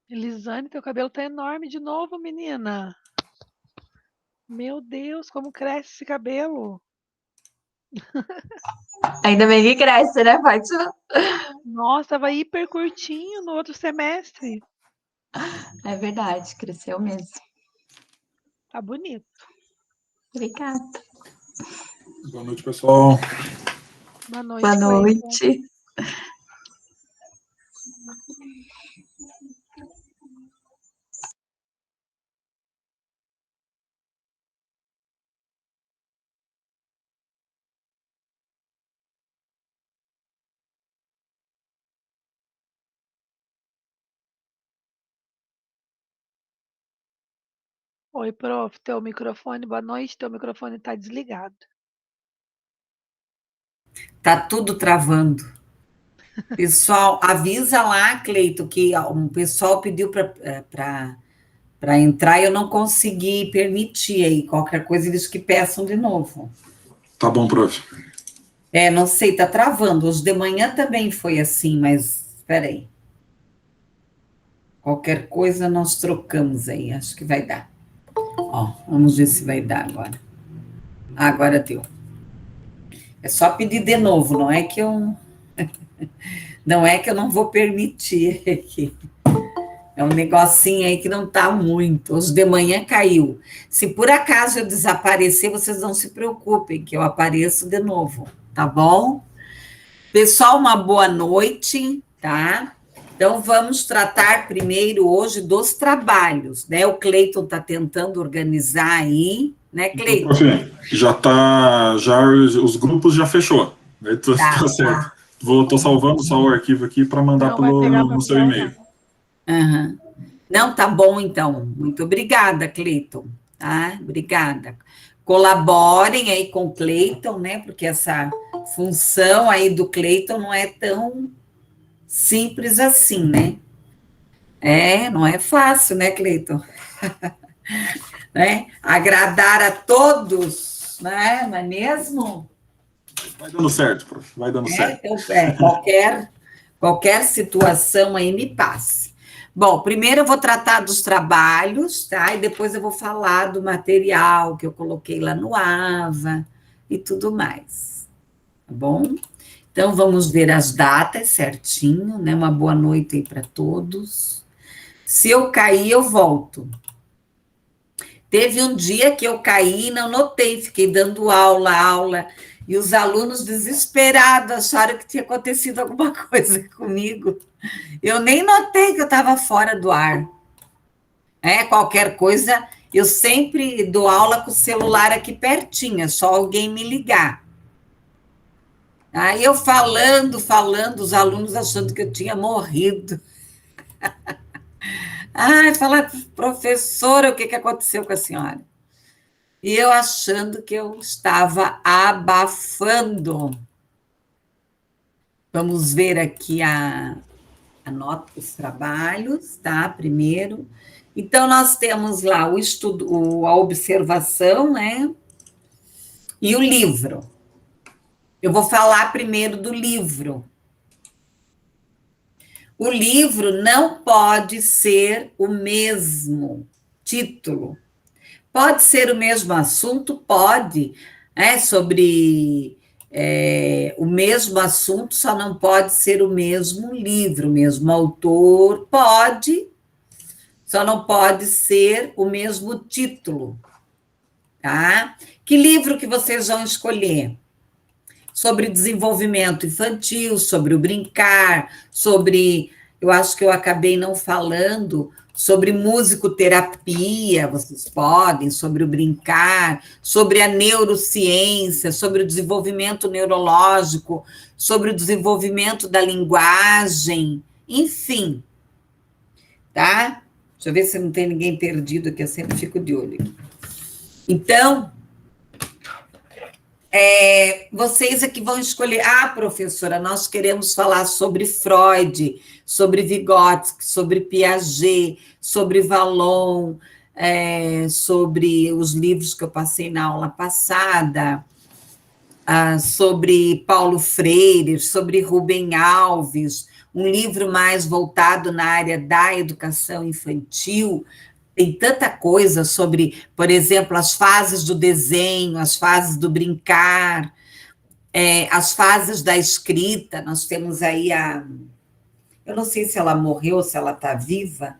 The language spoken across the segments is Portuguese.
Elisane, teu cabelo tá enorme de novo, menina. Meu Deus, como cresce esse cabelo. Ainda bem que cresce, né, Fátima? Nossa, tava hiper curtinho no outro semestre. É verdade, cresceu mesmo. Tá bonito. Obrigada. Boa noite, pessoal. Boa noite, Boa Cleiton. noite. Oi, prof, teu microfone, boa noite, teu microfone tá desligado. Tá tudo travando. Pessoal, avisa lá, Cleito, que um pessoal pediu para entrar e eu não consegui permitir aí. Qualquer coisa eles que peçam de novo. Tá bom, prof. Não sei, tá travando. Hoje de manhã também foi assim, mas espera aí. Qualquer coisa nós trocamos aí, acho que vai dar. Ó, vamos ver se vai dar agora. Agora deu. É só pedir de novo, não é que eu não vou permitir aqui. É um negocinho aí que não tá muito. Hoje de manhã caiu. Se por acaso eu desaparecer, vocês não se preocupem, que eu apareço de novo, tá bom? Pessoal, uma boa noite, tá? Então, vamos tratar primeiro hoje dos trabalhos, né? O Cleiton está tentando organizar aí, né, Cleiton? Então, prof, os grupos já fechou. Tá certo. Tô salvando só o arquivo aqui para mandar no seu e-mail. Uhum. Não, tá bom, então. Muito obrigada, Cleiton, tá? Obrigada. Colaborem aí com o Cleiton, né? Porque essa função aí do Cleiton não é tão simples assim, né? Não é fácil, né, Cleiton? Né? Agradar a todos, né? Não é mesmo? Vai dando certo, prof. Vai dando certo. Então, qualquer situação aí me passe. Bom, primeiro eu vou tratar dos trabalhos, tá? E depois eu vou falar do material que eu coloquei lá no AVA e tudo mais. Tá bom? Então, vamos ver as datas certinho, né? Uma boa noite aí para todos. Se eu cair, eu volto. Teve um dia que eu caí e não notei, fiquei dando aula, e os alunos desesperados acharam que tinha acontecido alguma coisa comigo. Eu nem notei que eu estava fora do ar. Qualquer coisa, eu sempre dou aula com o celular aqui pertinho, é só alguém me ligar. Aí eu falando, os alunos achando que eu tinha morrido. Fala, professora, o que aconteceu com a senhora? E eu achando que eu estava abafando. Vamos ver aqui a nota dos trabalhos, tá? Primeiro. Então, nós temos lá o estudo, a observação, né? E o livro. Eu vou falar primeiro do livro. O livro não pode ser o mesmo título. Pode ser o mesmo assunto? Pode. Sobre o mesmo assunto, só não pode ser o mesmo livro, o mesmo autor. Pode, só não pode ser o mesmo título. Tá? Que livro que vocês vão escolher? Sobre desenvolvimento infantil, sobre o brincar, sobre... Eu acho que eu acabei não falando sobre musicoterapia, vocês podem, sobre o brincar, sobre a neurociência, sobre o desenvolvimento neurológico, sobre o desenvolvimento da linguagem, enfim, tá? Deixa eu ver se não tem ninguém perdido aqui, eu sempre fico de olho aqui. Então, vocês aqui vão escolher. Professora, nós queremos falar sobre Freud, sobre Vygotsky, sobre Piaget, sobre Vallon, sobre os livros que eu passei na aula passada, sobre Paulo Freire, sobre Rubem Alves, um livro mais voltado na área da educação infantil. Tem tanta coisa sobre, por exemplo, as fases do desenho, as fases do brincar, as fases da escrita. Nós temos aí eu não sei se ela morreu ou se ela está viva,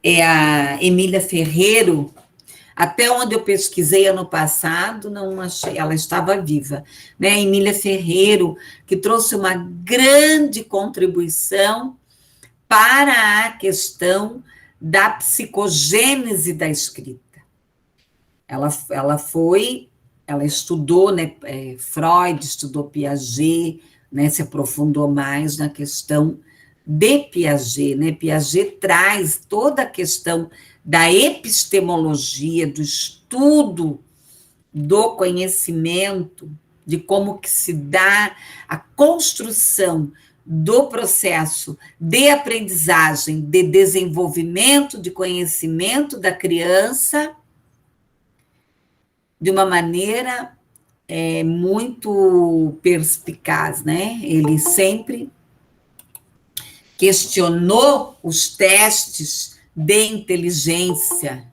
é a Emília Ferreiro. Até onde eu pesquisei ano passado, não achei, ela estava viva, né? Emília Ferreiro, que trouxe uma grande contribuição para a questão da psicogênese da escrita. Ela estudou, né, Freud, estudou Piaget, né, se aprofundou mais na questão de Piaget, né? Piaget traz toda a questão da epistemologia, do estudo do conhecimento, de como que se dá a construção do processo de aprendizagem, de desenvolvimento de conhecimento da criança, de uma maneira muito perspicaz, né? Ele sempre questionou os testes de inteligência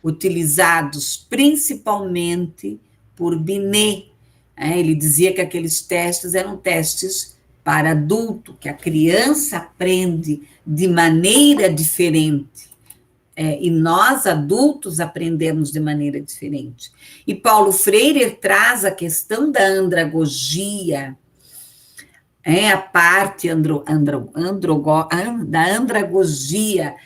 utilizados principalmente por Binet. Ele dizia que aqueles testes eram testes para adulto, que a criança aprende de maneira diferente. E nós, adultos, aprendemos de maneira diferente. E Paulo Freire traz a questão da andragogia, a parte da andragogia,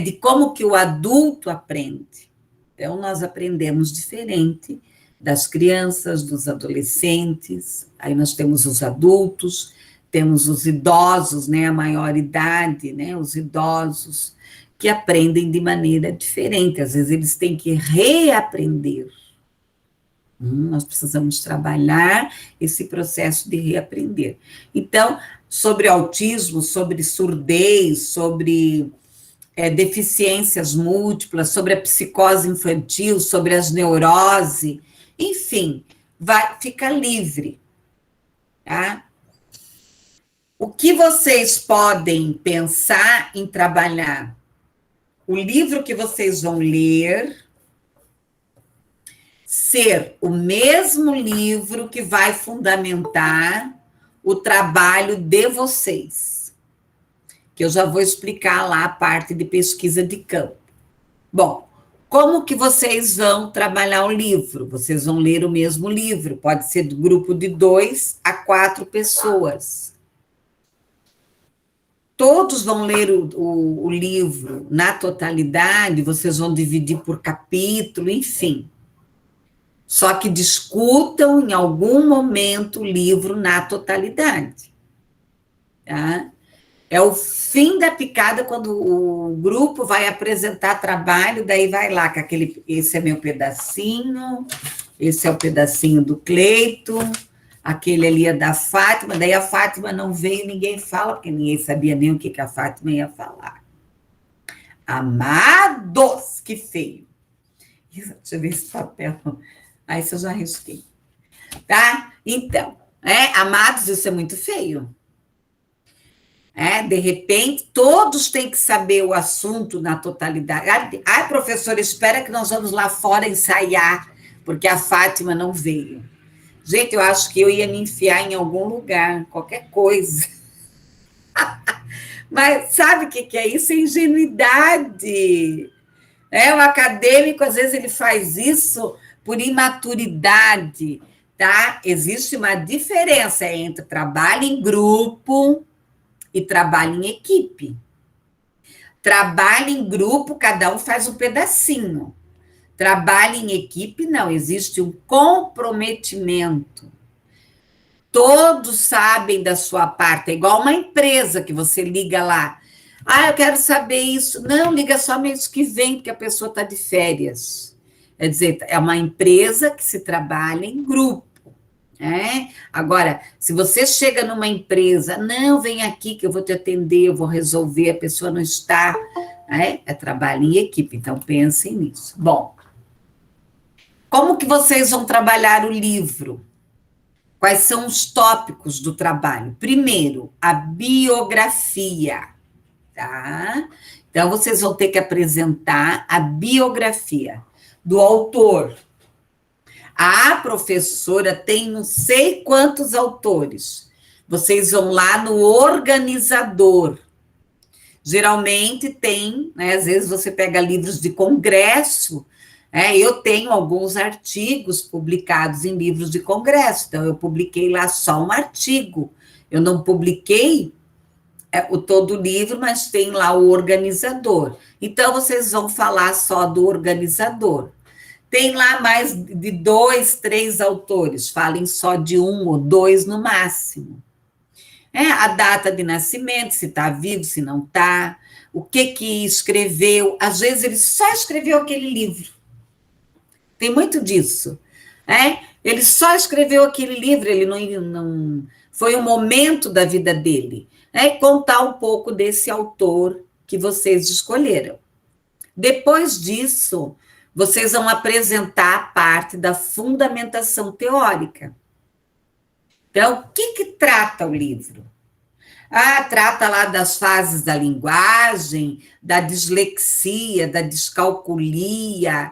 de como que o adulto aprende. Então, nós aprendemos diferente das crianças, dos adolescentes, aí nós temos os adultos, temos os idosos, né, a maioridade, né, os idosos, que aprendem de maneira diferente, às vezes eles têm que reaprender. Nós precisamos trabalhar esse processo de reaprender. Então, sobre autismo, sobre surdez, sobre deficiências múltiplas, sobre a psicose infantil, sobre as neuroses, enfim, fica livre, tá? O que vocês podem pensar em trabalhar? O livro que vocês vão ler ser o mesmo livro que vai fundamentar o trabalho de vocês, que eu já vou explicar lá a parte de pesquisa de campo. Bom, como que vocês vão trabalhar o livro? Vocês vão ler o mesmo livro, pode ser do grupo de 2 a 4 pessoas. Todos vão ler o livro na totalidade, vocês vão dividir por capítulo, enfim. Só que discutam em algum momento o livro na totalidade. Tá? É o fim da picada quando o grupo vai apresentar trabalho, daí vai lá com esse é meu pedacinho, esse é o pedacinho do Cleito, aquele ali é da Fátima, daí a Fátima não veio, ninguém fala, porque ninguém sabia nem o que a Fátima ia falar. Amados, que feio. Deixa eu ver esse papel. Aí eu já risquei. Tá? Então, amados, isso é muito feio. De repente, todos têm que saber o assunto na totalidade. Professora, espera que nós vamos lá fora ensaiar, porque a Fátima não veio. Gente, eu acho que eu ia me enfiar em algum lugar, qualquer coisa. Mas sabe o que é isso? É ingenuidade. O acadêmico, às vezes, ele faz isso por imaturidade, tá? Existe uma diferença entre trabalho em grupo e trabalho em equipe. Trabalho em grupo, cada um faz um pedacinho. Trabalho em equipe, não, existe um comprometimento. Todos sabem da sua parte, é igual uma empresa que você liga lá. Eu quero saber isso. Não, liga só mês que vem, porque a pessoa está de férias. Quer dizer, é uma empresa que se trabalha em grupo. Agora, se você chega numa empresa, não, vem aqui que eu vou te atender, eu vou resolver, a pessoa não está, é trabalho em equipe, então pensem nisso. Bom, como que vocês vão trabalhar o livro? Quais são os tópicos do trabalho? Primeiro, a biografia, tá? Então, vocês vão ter que apresentar a biografia do autor. A professora tem não sei quantos autores. Vocês vão lá no organizador. Geralmente tem, né, às vezes você pega livros de congresso, eu tenho alguns artigos publicados em livros de congresso, então eu publiquei lá só um artigo. Eu não publiquei todo o livro, mas tem lá o organizador. Então, vocês vão falar só do organizador. Tem lá mais de 2, 3 autores, falem só de 1 ou 2 no máximo. A data de nascimento, se está vivo, se não está, o que escreveu. Às vezes ele só escreveu aquele livro. Tem muito disso. Ele só escreveu aquele livro, ele não foi um momento da vida dele. Contar um pouco desse autor que vocês escolheram. Depois disso, vocês vão apresentar a parte da fundamentação teórica. Então, o que trata o livro? Trata lá das fases da linguagem, da dislexia, da descalculia,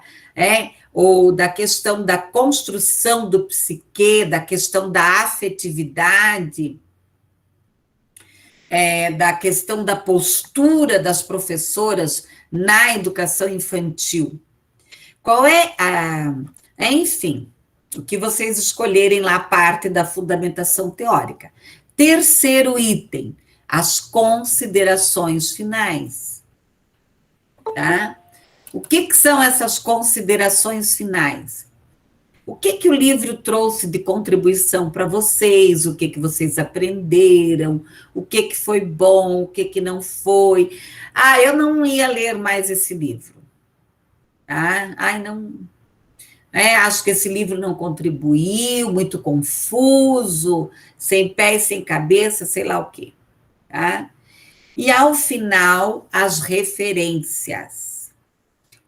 ou da questão da construção do psiquê, da questão da afetividade, da questão da postura das professoras na educação infantil. Qual enfim, o que vocês escolherem lá, a parte da fundamentação teórica. Terceiro item, as considerações finais. Tá? O que são essas considerações finais? O que o livro trouxe de contribuição para vocês? O que vocês aprenderam? O que foi bom? O que não foi? Eu não ia ler mais esse livro. Não. Acho que esse livro não contribuiu, muito confuso, sem pé e sem cabeça, sei lá o quê. Tá? E, ao final, as referências.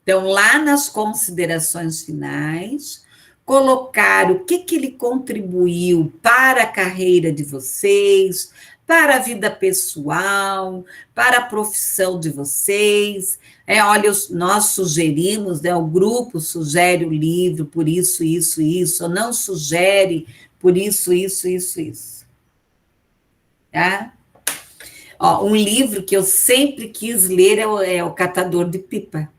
Então, lá nas considerações finais, colocar o que ele contribuiu para a carreira de vocês, para a vida pessoal, para a profissão de vocês. Olha, nós sugerimos, o grupo sugere o livro por isso, ou não sugere por isso. Tá? Um livro que eu sempre quis ler é O Catador de Pipa.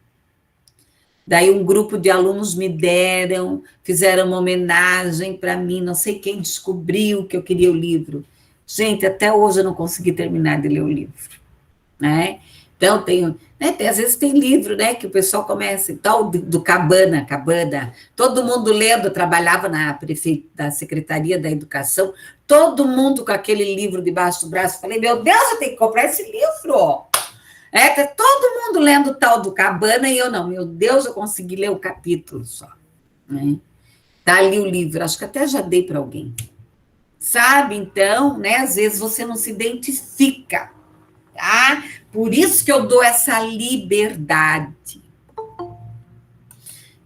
Daí um grupo de alunos me deram, fizeram uma homenagem para mim, não sei quem descobriu que eu queria o livro. Gente, até hoje eu não consegui terminar de ler o livro. Então, às vezes tem livro, que o pessoal começa, tal, do Cabana, todo mundo lendo, eu trabalhava da Secretaria da Educação, todo mundo com aquele livro debaixo do braço, falei, meu Deus, eu tenho que comprar esse livro, tá todo mundo lendo o tal do Cabana, e eu não, meu Deus, eu consegui ler o capítulo só, Tá ali o livro, acho que até já dei para alguém, sabe? Então, às vezes você não se identifica, tá? Por isso que eu dou essa liberdade.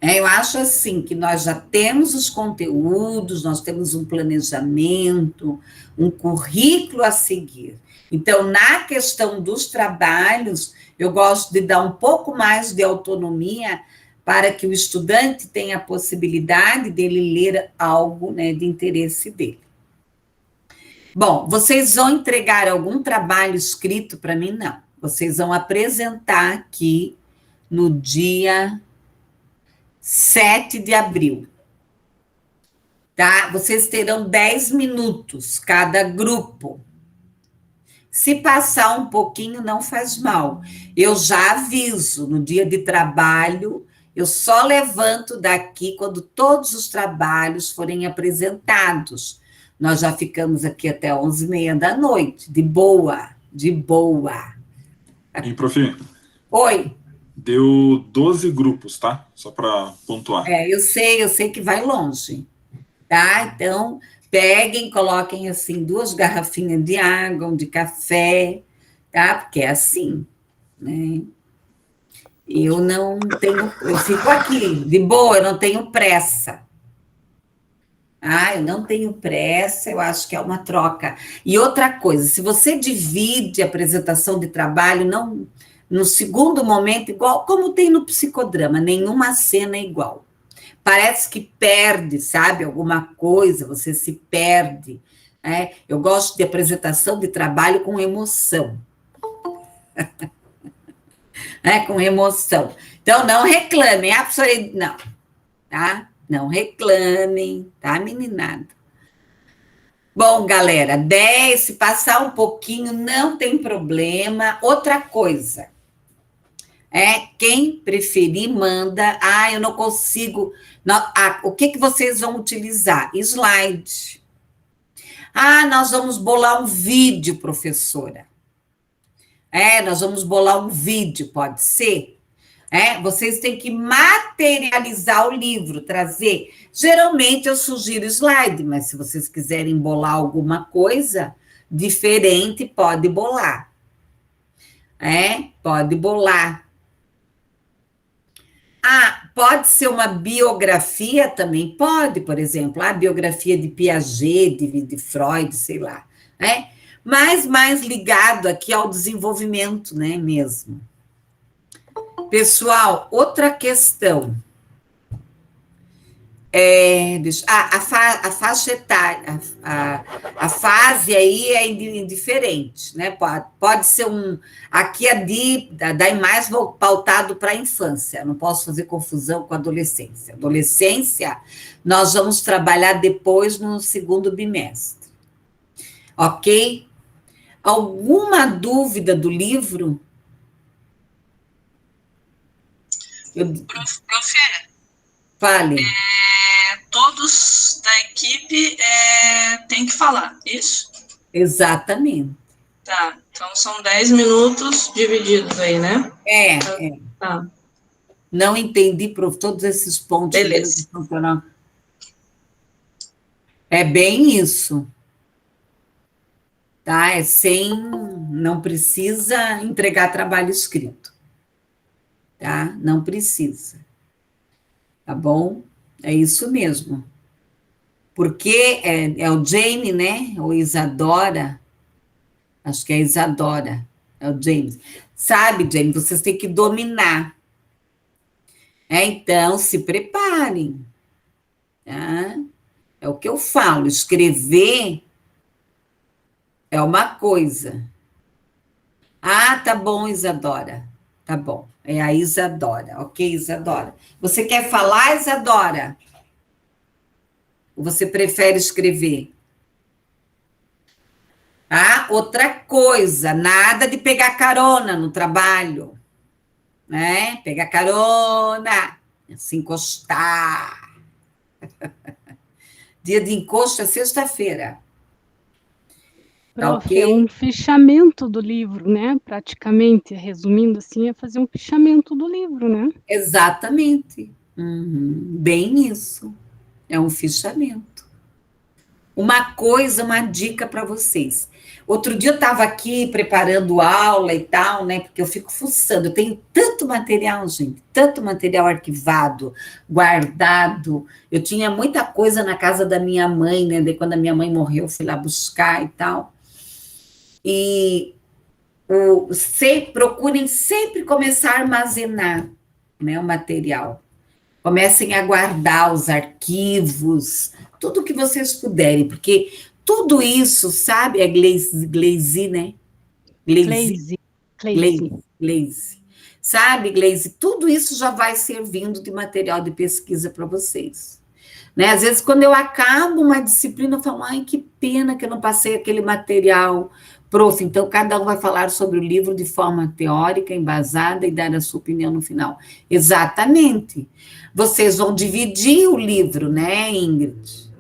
Eu acho assim, que nós já temos os conteúdos, nós temos um planejamento, um currículo a seguir. Então, na questão dos trabalhos, eu gosto de dar um pouco mais de autonomia para que o estudante tenha a possibilidade dele ler algo, de interesse dele. Bom, vocês vão entregar algum trabalho escrito para mim? Não. Vocês vão apresentar aqui no dia 7 de abril. Tá? Vocês terão 10 minutos cada grupo. Se passar um pouquinho, não faz mal. Eu já aviso, no dia de trabalho, eu só levanto daqui quando todos os trabalhos forem apresentados. Nós já ficamos aqui até 11h30 da noite, de boa. E, prof? Oi. Deu 12 grupos, tá? Só para pontuar. Eu sei que vai longe, tá? Então, peguem, coloquem, assim, 2 garrafinhas de água, de café, tá? Porque é assim, Eu não tenho... Eu fico aqui, de boa, eu não tenho pressa. Ah, eu não tenho pressa, eu acho que é uma troca. E outra coisa, se você divide a apresentação de trabalho, não no segundo momento, igual como tem no psicodrama, nenhuma cena é igual. Parece que perde, sabe, alguma coisa, você se perde. Eu gosto de apresentação de trabalho com emoção. Com emoção. Então, não reclamem, absolutamente não, tá? Não reclamem, tá, meninada? Bom, galera, 10, se passar um pouquinho, não tem problema. Outra coisa, quem preferir, manda. Ah, eu não consigo. Não, o que vocês vão utilizar? Slide. Ah, nós vamos bolar um vídeo, professora. Nós vamos bolar um vídeo, pode ser? Vocês têm que materializar o livro, trazer. Geralmente eu sugiro slide, mas se vocês quiserem bolar alguma coisa diferente, pode bolar. Pode bolar. Ah, pode ser uma biografia também? Pode, por exemplo, a biografia de Piaget, de Freud, sei lá. Mas mais ligado aqui ao desenvolvimento, né, mesmo. Pessoal, outra questão. A faixa etária, a fase aí é indiferente, né? Pode ser aqui daí mais pautado para a infância, não posso fazer confusão com a adolescência. Adolescência, nós vamos trabalhar depois no segundo bimestre. Ok? Alguma dúvida do livro? Prof. Fale. Todos da equipe têm que falar, isso? Exatamente. Tá, então são 10 minutos divididos aí, né? Tá. Não entendi, prof, todos esses pontos. Beleza. É bem isso. Tá? Não precisa entregar trabalho escrito. Tá? Não precisa. Tá bom? É isso mesmo. Porque é o Jamie, né? Ou Isadora. Acho que é Isadora. É o James. Sabe, Jamie, vocês têm que dominar. Então, se preparem. Tá? É o que eu falo. Escrever é uma coisa. Ah, tá bom, Isadora. Tá bom. É a Isadora. Ok, Isadora. Você quer falar, Isadora? Ou você prefere escrever? Ah, outra coisa, nada de pegar carona no trabalho. Né? Pegar carona, se encostar. Dia de encosto é sexta-feira. Prof, é um fichamento do livro, né? Praticamente, resumindo assim, é fazer um fichamento do livro, né? Exatamente. Bem isso. É um fichamento. Uma dica para vocês. Outro dia eu estava aqui preparando aula e tal, né? Porque eu fico fuçando. Eu tenho tanto material, gente, tanto material arquivado, guardado. Eu tinha muita coisa na casa da minha mãe, né? Daí, quando a minha mãe morreu, eu fui lá buscar e tal. E procurem sempre começar a armazenar, né, o material. Comecem a guardar os arquivos, tudo que vocês puderem, porque tudo isso, sabe, é Gleize, né? Gleize. Sabe, Gleize, tudo isso já vai servindo de material de pesquisa para vocês. Né? Às vezes, quando eu acabo uma disciplina, eu falo, ai, que pena que eu não passei aquele material. Prof, então cada um vai falar sobre o livro de forma teórica, embasada e dar a sua opinião no final. Exatamente. Vocês vão dividir o livro, né, Ingrid?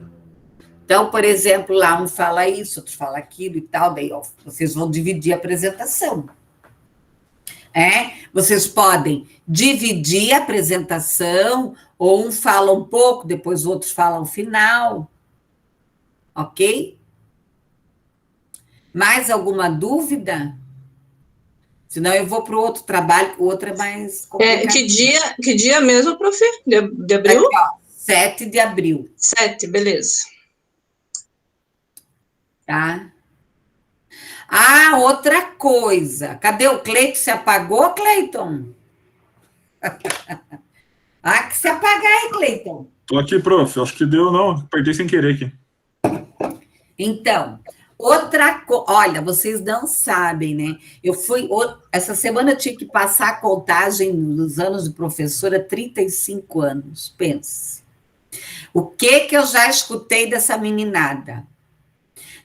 Então, por exemplo, lá um fala isso, outro fala aquilo e tal, daí vocês vão dividir a apresentação. Vocês podem dividir a apresentação, ou um fala um pouco, depois o outro fala o final. Ok? Mais alguma dúvida? Senão eu vou para o outro trabalho, que o outro é mais complicado. Que dia mesmo, prof? De abril? Aqui, ó, 7 de abril. 7, beleza. Tá? Ah, outra coisa. Cadê o Cleiton? Se apagou, Cleiton? Ah, que se apagar aí, Cleiton. Tô aqui, prof. Acho que deu, não. Apertei sem querer aqui. Então, outra coisa. Olha, vocês não sabem, né? Essa semana eu tinha que passar a contagem dos anos de professora, 35 anos. Pense. O que eu já escutei dessa meninada?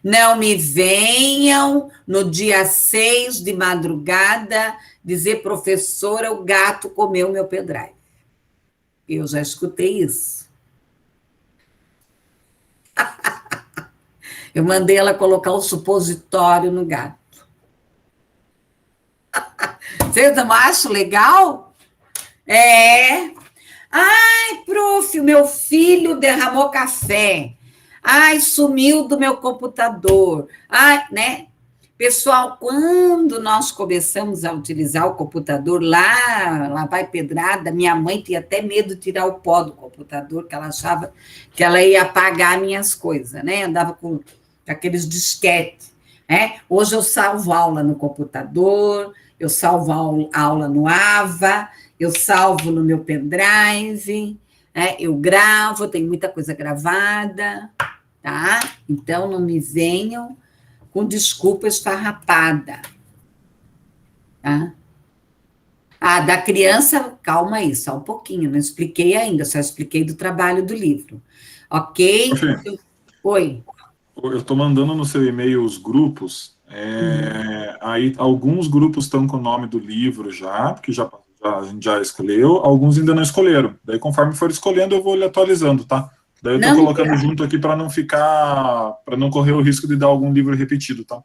Não me venham no dia 6 de madrugada dizer, professora, o gato comeu meu pendrive. Eu já escutei isso. Eu mandei ela colocar o supositório no gato. Vocês não acham legal? É. Ai, prof, o meu filho derramou café. Ai, sumiu do meu computador. Ai, né? Pessoal, quando nós começamos a utilizar o computador, lá vai pedrada, minha mãe tinha até medo de tirar o pó do computador, que ela achava que ela ia apagar minhas coisas, né? Andava com aqueles disquetes, né? Hoje eu salvo aula no computador, eu salvo aula no AVA, eu salvo no meu pendrive, né? Eu gravo, tenho muita coisa gravada, tá? Então, não me venham com desculpa esfarrapada, tá? Ah, da criança, calma aí, só um pouquinho, não expliquei ainda, só expliquei do trabalho do livro, ok? Oi. Eu estou mandando no seu e-mail os grupos, aí alguns grupos estão com o nome do livro já, porque a gente já escolheu, alguns ainda não escolheram, daí conforme for escolhendo eu vou lhe atualizando, tá? Daí eu estou colocando junto aqui para não correr o risco de dar algum livro repetido, tá?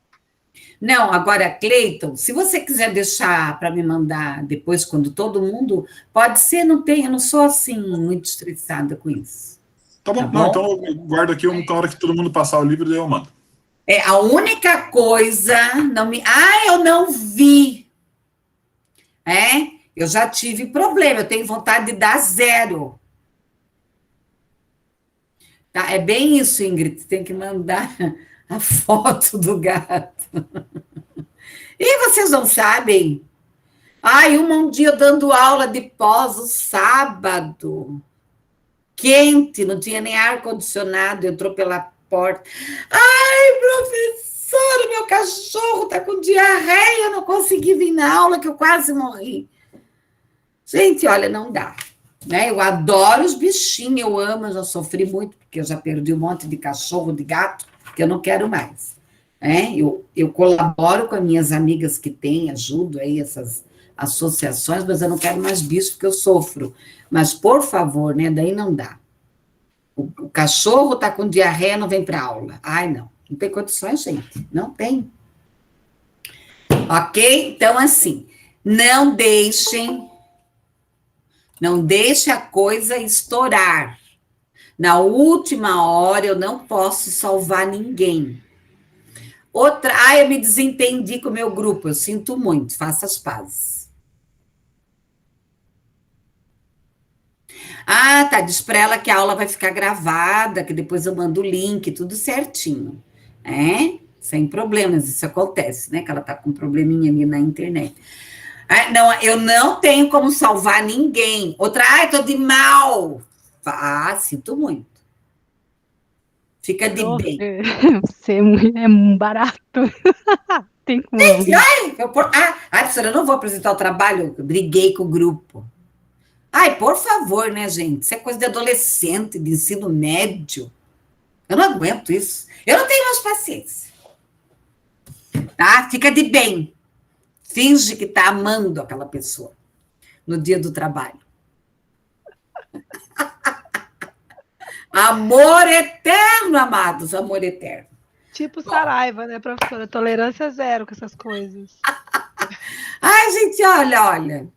Não, agora, Cleiton, se você quiser deixar para me mandar depois, quando todo mundo, pode ser, eu não sou assim muito estressada com isso. Tá bom? Não, então eu guardo aqui, na hora que todo mundo passar o livro, daí eu mando. A única coisa, eu não vi. Eu já tive problema, eu tenho vontade de dar 0. Tá, é bem isso, Ingrid, você tem que mandar a foto do gato. E vocês não sabem? Um dia dando aula de pós, o sábado, quente, não tinha nem ar-condicionado, entrou pela porta. Ai, professora, meu cachorro está com diarreia, eu não consegui vir na aula, que eu quase morri. Gente, olha, não dá. Né? Eu adoro os bichinhos, eu amo, eu já sofri muito, porque eu já perdi um monte de cachorro, de gato, que eu não quero mais. Eu colaboro com as minhas amigas que têm, ajudo aí essas associações, mas eu não quero mais bicho, porque eu sofro. Mas, por favor, né? Daí não dá. O cachorro está com diarreia, não vem para aula. Ai, não tem condições, gente, não tem. Ok? Então, assim, não deixe a coisa estourar. Na última hora, eu não posso salvar ninguém. Eu me desentendi com o meu grupo, eu sinto muito, faça as pazes. Tá, diz para ela que a aula vai ficar gravada, que depois eu mando o link, tudo certinho. Sem problemas, isso acontece, né? Que ela tá com um probleminha ali na internet. Não, eu não tenho como salvar ninguém. Outra, tô de mal. Sinto muito. Fica de bem. Você é barato. Tem como. Professora, eu não vou apresentar o trabalho, eu briguei com o grupo. Por favor, né, gente? Isso é coisa de adolescente, de ensino médio. Eu não aguento isso. Eu não tenho mais paciência. Tá? Fica de bem. Finge que está amando aquela pessoa no dia do trabalho. Amor eterno, amados, amor eterno. Tipo Saraiva, né, professora? Tolerância 0 com essas coisas. Gente, olha.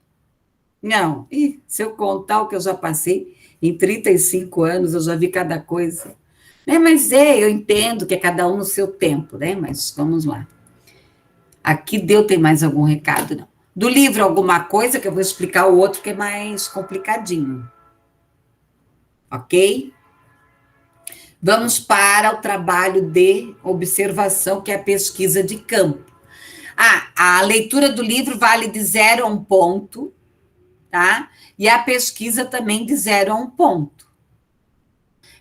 Não, se eu contar o que eu já passei em 35 anos, eu já vi cada coisa. Mas eu entendo que é cada um no seu tempo, né? Mas vamos lá. Aqui tem mais algum recado, não? Do livro, alguma coisa que eu vou explicar o outro que é mais complicadinho. Ok? Vamos para o trabalho de observação, que é a pesquisa de campo. A leitura do livro vale de 0 a 1 ponto, tá? E a pesquisa também de 0 a 1 ponto.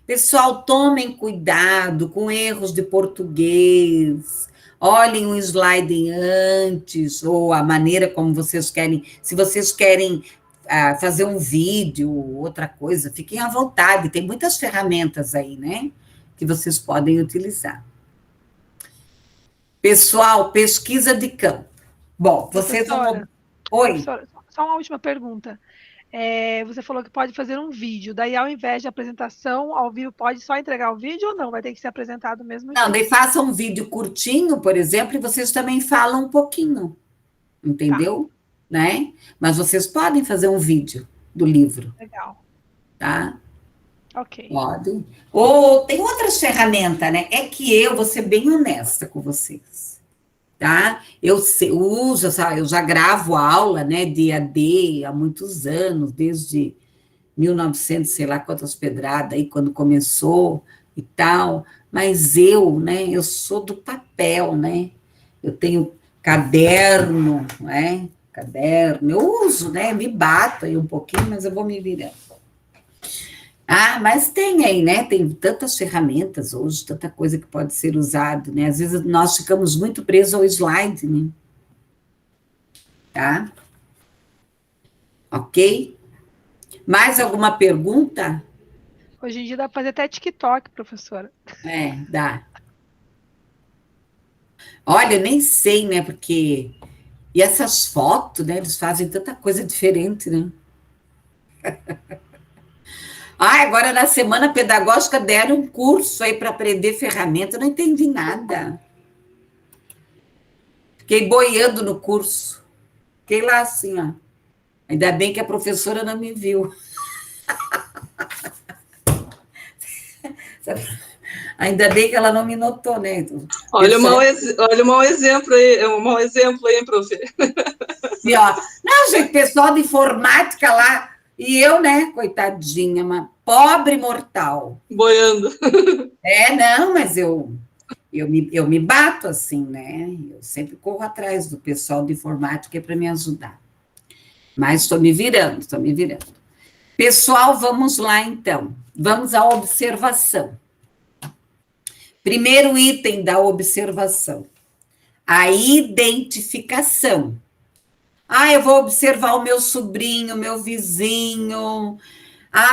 Pessoal, tomem cuidado com erros de português, olhem o slide antes, ou a maneira como vocês querem, se vocês querem fazer um vídeo, outra coisa, fiquem à vontade, tem muitas ferramentas aí, né, que vocês podem utilizar. Pessoal, pesquisa de campo. Bom, vocês vão... Oi? Professora, só uma última pergunta. Você falou que pode fazer um vídeo, daí ao invés de apresentação ao vivo, pode só entregar o vídeo ou não? Vai ter que ser apresentado mesmo? Não, daí faça um vídeo curtinho, por exemplo, e vocês também falam um pouquinho, entendeu? Tá. Né? Mas vocês podem fazer um vídeo do livro. Legal. Tá? Ok. Podem. Ou tem outras ferramentas, né? É que eu vou ser bem honesta com vocês. Tá? Eu uso, eu já gravo aula, né, de EAD há muitos anos, desde 1900, sei lá quantas pedradas, aí quando começou e tal, mas né, eu sou do papel, né, eu tenho caderno, né, eu uso, né, me bato aí um pouquinho, mas eu vou me virando. Mas tem aí, né? Tem tantas ferramentas hoje, tanta coisa que pode ser usada, né? Às vezes nós ficamos muito presos ao slide, né? Tá? Ok? Mais alguma pergunta? Hoje em dia dá para fazer até TikTok, professora. Dá. Olha, eu nem sei, né? Porque... E essas fotos, né? Eles fazem tanta coisa diferente, né? Agora na semana pedagógica deram um curso aí para aprender ferramenta, eu não entendi nada. Fiquei boiando no curso. Fiquei lá assim, ó. Ainda bem que a professora não me viu. Ainda bem que ela não me notou, né? Olha o mau exemplo aí, hein, prof? E, ó, não, gente, pessoal de informática lá, e eu, né, coitadinha, uma pobre mortal. Boiando. Não, mas eu me bato assim, né? Eu sempre corro atrás do pessoal de informática para me ajudar. Mas estou me virando. Pessoal, vamos lá, então. Vamos à observação. Primeiro item da observação. A identificação. Eu vou observar o meu sobrinho, meu vizinho.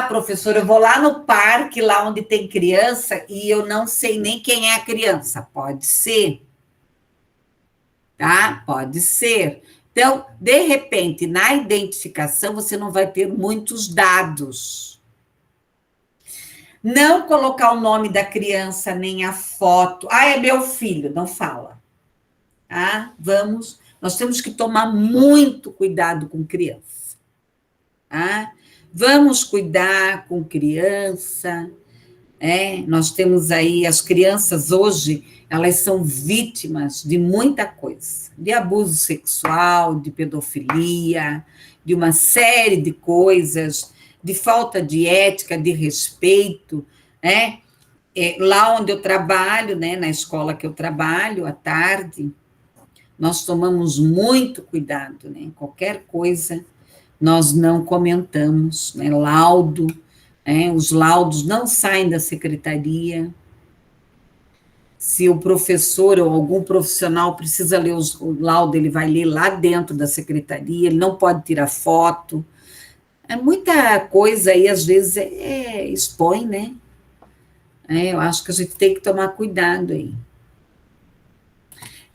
Professora, eu vou lá no parque, lá onde tem criança, e eu não sei nem quem é a criança. Pode ser. Tá? Pode ser. Então, de repente, na identificação, você não vai ter muitos dados. Não colocar o nome da criança, nem a foto. É meu filho, não fala. Tá? Nós temos que tomar muito cuidado com criança. Tá? Vamos cuidar com criança. Nós temos aí, as crianças hoje, elas são vítimas de muita coisa. De abuso sexual, de pedofilia, de uma série de coisas, de falta de ética, de respeito, né? Lá onde eu trabalho, né, na escola que eu trabalho, à tarde, nós tomamos muito cuidado, né? Qualquer coisa nós não comentamos, né? Laudo, os laudos não saem da secretaria. Se o professor ou algum profissional precisa ler o laudo, ele vai ler lá dentro da secretaria, ele não pode tirar foto. Muita coisa aí, às vezes, expõe, né? Eu acho que a gente tem que tomar cuidado aí.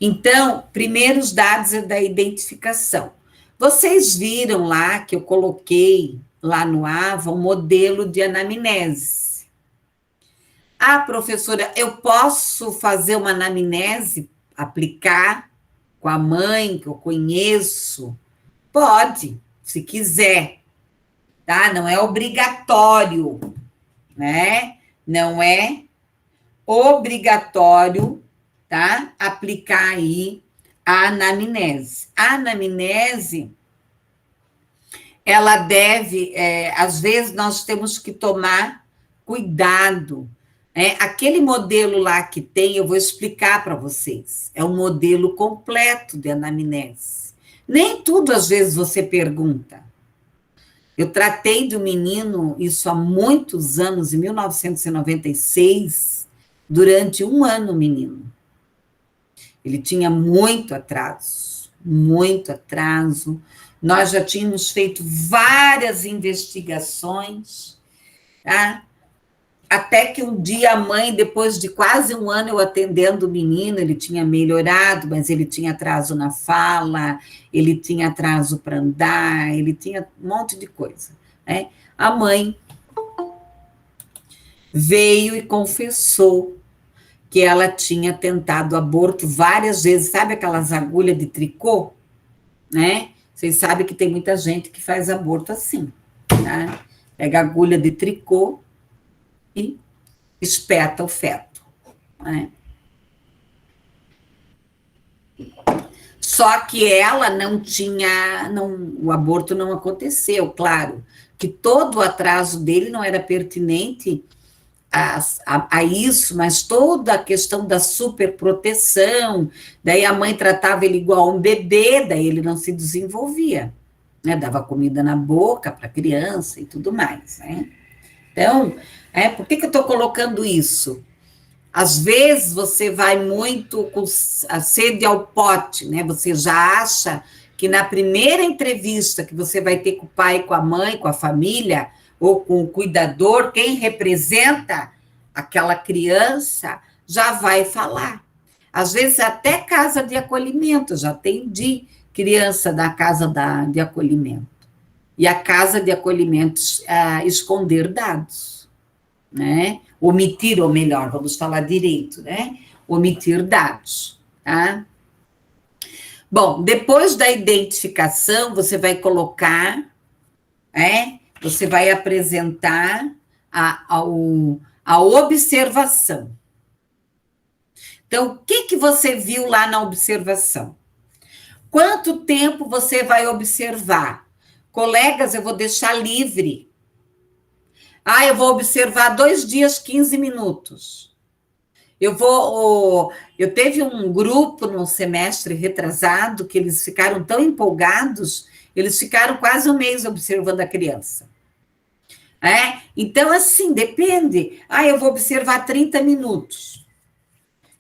Então, primeiros dados é da identificação. Vocês viram lá que eu coloquei lá no AVA um modelo de anamnese. Professora, eu posso fazer uma anamnese, aplicar com a mãe que eu conheço? Pode, se quiser, tá? Não é obrigatório, né? Não é obrigatório, tá? Aplicar aí a anamnese. A anamnese, ela deve, às vezes nós temos que tomar cuidado, Aquele modelo lá que tem, eu vou explicar para vocês, é um modelo completo de anamnese. Nem tudo, às vezes, você pergunta. Eu tratei de um menino, isso há muitos anos, em 1996, durante um ano, menino. Ele tinha muito atraso, muito atraso. Nós já tínhamos feito várias investigações, tá? Até que um dia a mãe, depois de quase um ano eu atendendo o menino, ele tinha melhorado, mas ele tinha atraso na fala, ele tinha atraso para andar, ele tinha um monte de coisa, né? A mãe veio e confessou que ela tinha tentado aborto várias vezes, sabe aquelas agulhas de tricô, né? Vocês sabem que tem muita gente que faz aborto assim, tá? Pega agulha de tricô e espeta o feto, né? Só que ela não tinha, o aborto não aconteceu, claro, que todo o atraso dele não era pertinente a isso, mas toda a questão da superproteção, daí a mãe tratava ele igual um bebê, daí ele não se desenvolvia, né? Dava comida na boca para a criança e tudo mais, né? Então, por que eu estou colocando isso? Às vezes você vai muito com a sede ao pote, né? Você já acha que na primeira entrevista que você vai ter com o pai, com a mãe, com a família, ou com o cuidador, quem representa aquela criança já vai falar. Às vezes até casa de acolhimento, já atendi criança da casa de acolhimento. E a casa de acolhimento esconder dados, né? Omitir, ou melhor, vamos falar direito, né? Omitir dados, tá? Bom, depois da identificação, você vai colocar, você vai apresentar a observação. Então, o que você viu lá na observação? Quanto tempo você vai observar? Colegas, eu vou deixar livre. Eu vou observar 2 dias, 15 minutos. Eu teve um grupo no semestre retrasado que eles ficaram tão empolgados, eles ficaram quase um mês observando a criança. Então, assim, depende. Eu vou observar 30 minutos.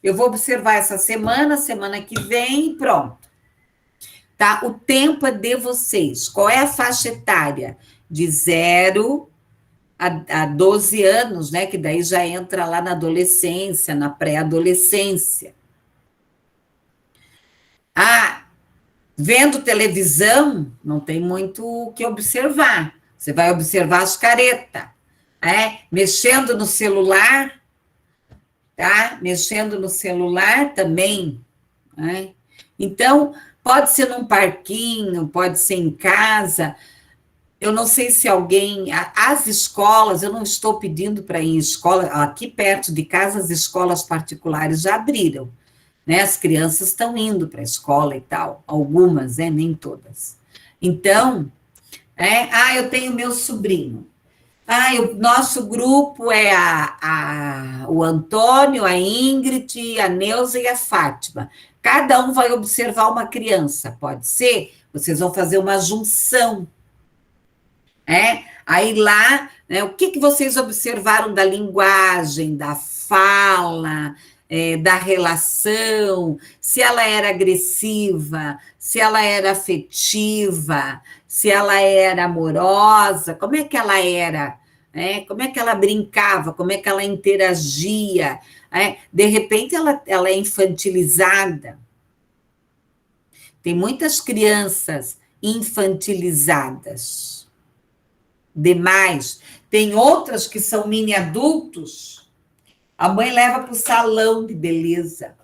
Eu vou observar essa semana que vem e pronto. Tá? O tempo é de vocês. Qual é a faixa etária? De 0 a 12 anos, né? Que daí já entra lá na adolescência, na pré-adolescência. Vendo televisão, não tem muito o que observar. Você vai observar as caretas, mexendo no celular, tá? Mexendo no celular também, né? Então, pode ser num parquinho, pode ser em casa. Eu não sei se alguém... As escolas, eu não estou pedindo para ir em escola, aqui perto de casa, as escolas particulares já abriram, né? As crianças estão indo para a escola e tal, algumas, nem todas. Então, eu tenho meu sobrinho. O nosso grupo é o Antônio, a Ingrid, a Neuza e a Fátima. Cada um vai observar uma criança, pode ser? Vocês vão fazer uma junção. Aí lá, né, o que vocês observaram da linguagem, da fala, da relação, se ela era agressiva, se ela era afetiva, se ela era amorosa, como é que ela era, como é que ela brincava, como é que ela interagia, de repente ela é infantilizada. Tem muitas crianças infantilizadas, demais. Tem outras que são mini adultos, a mãe leva para o salão de beleza.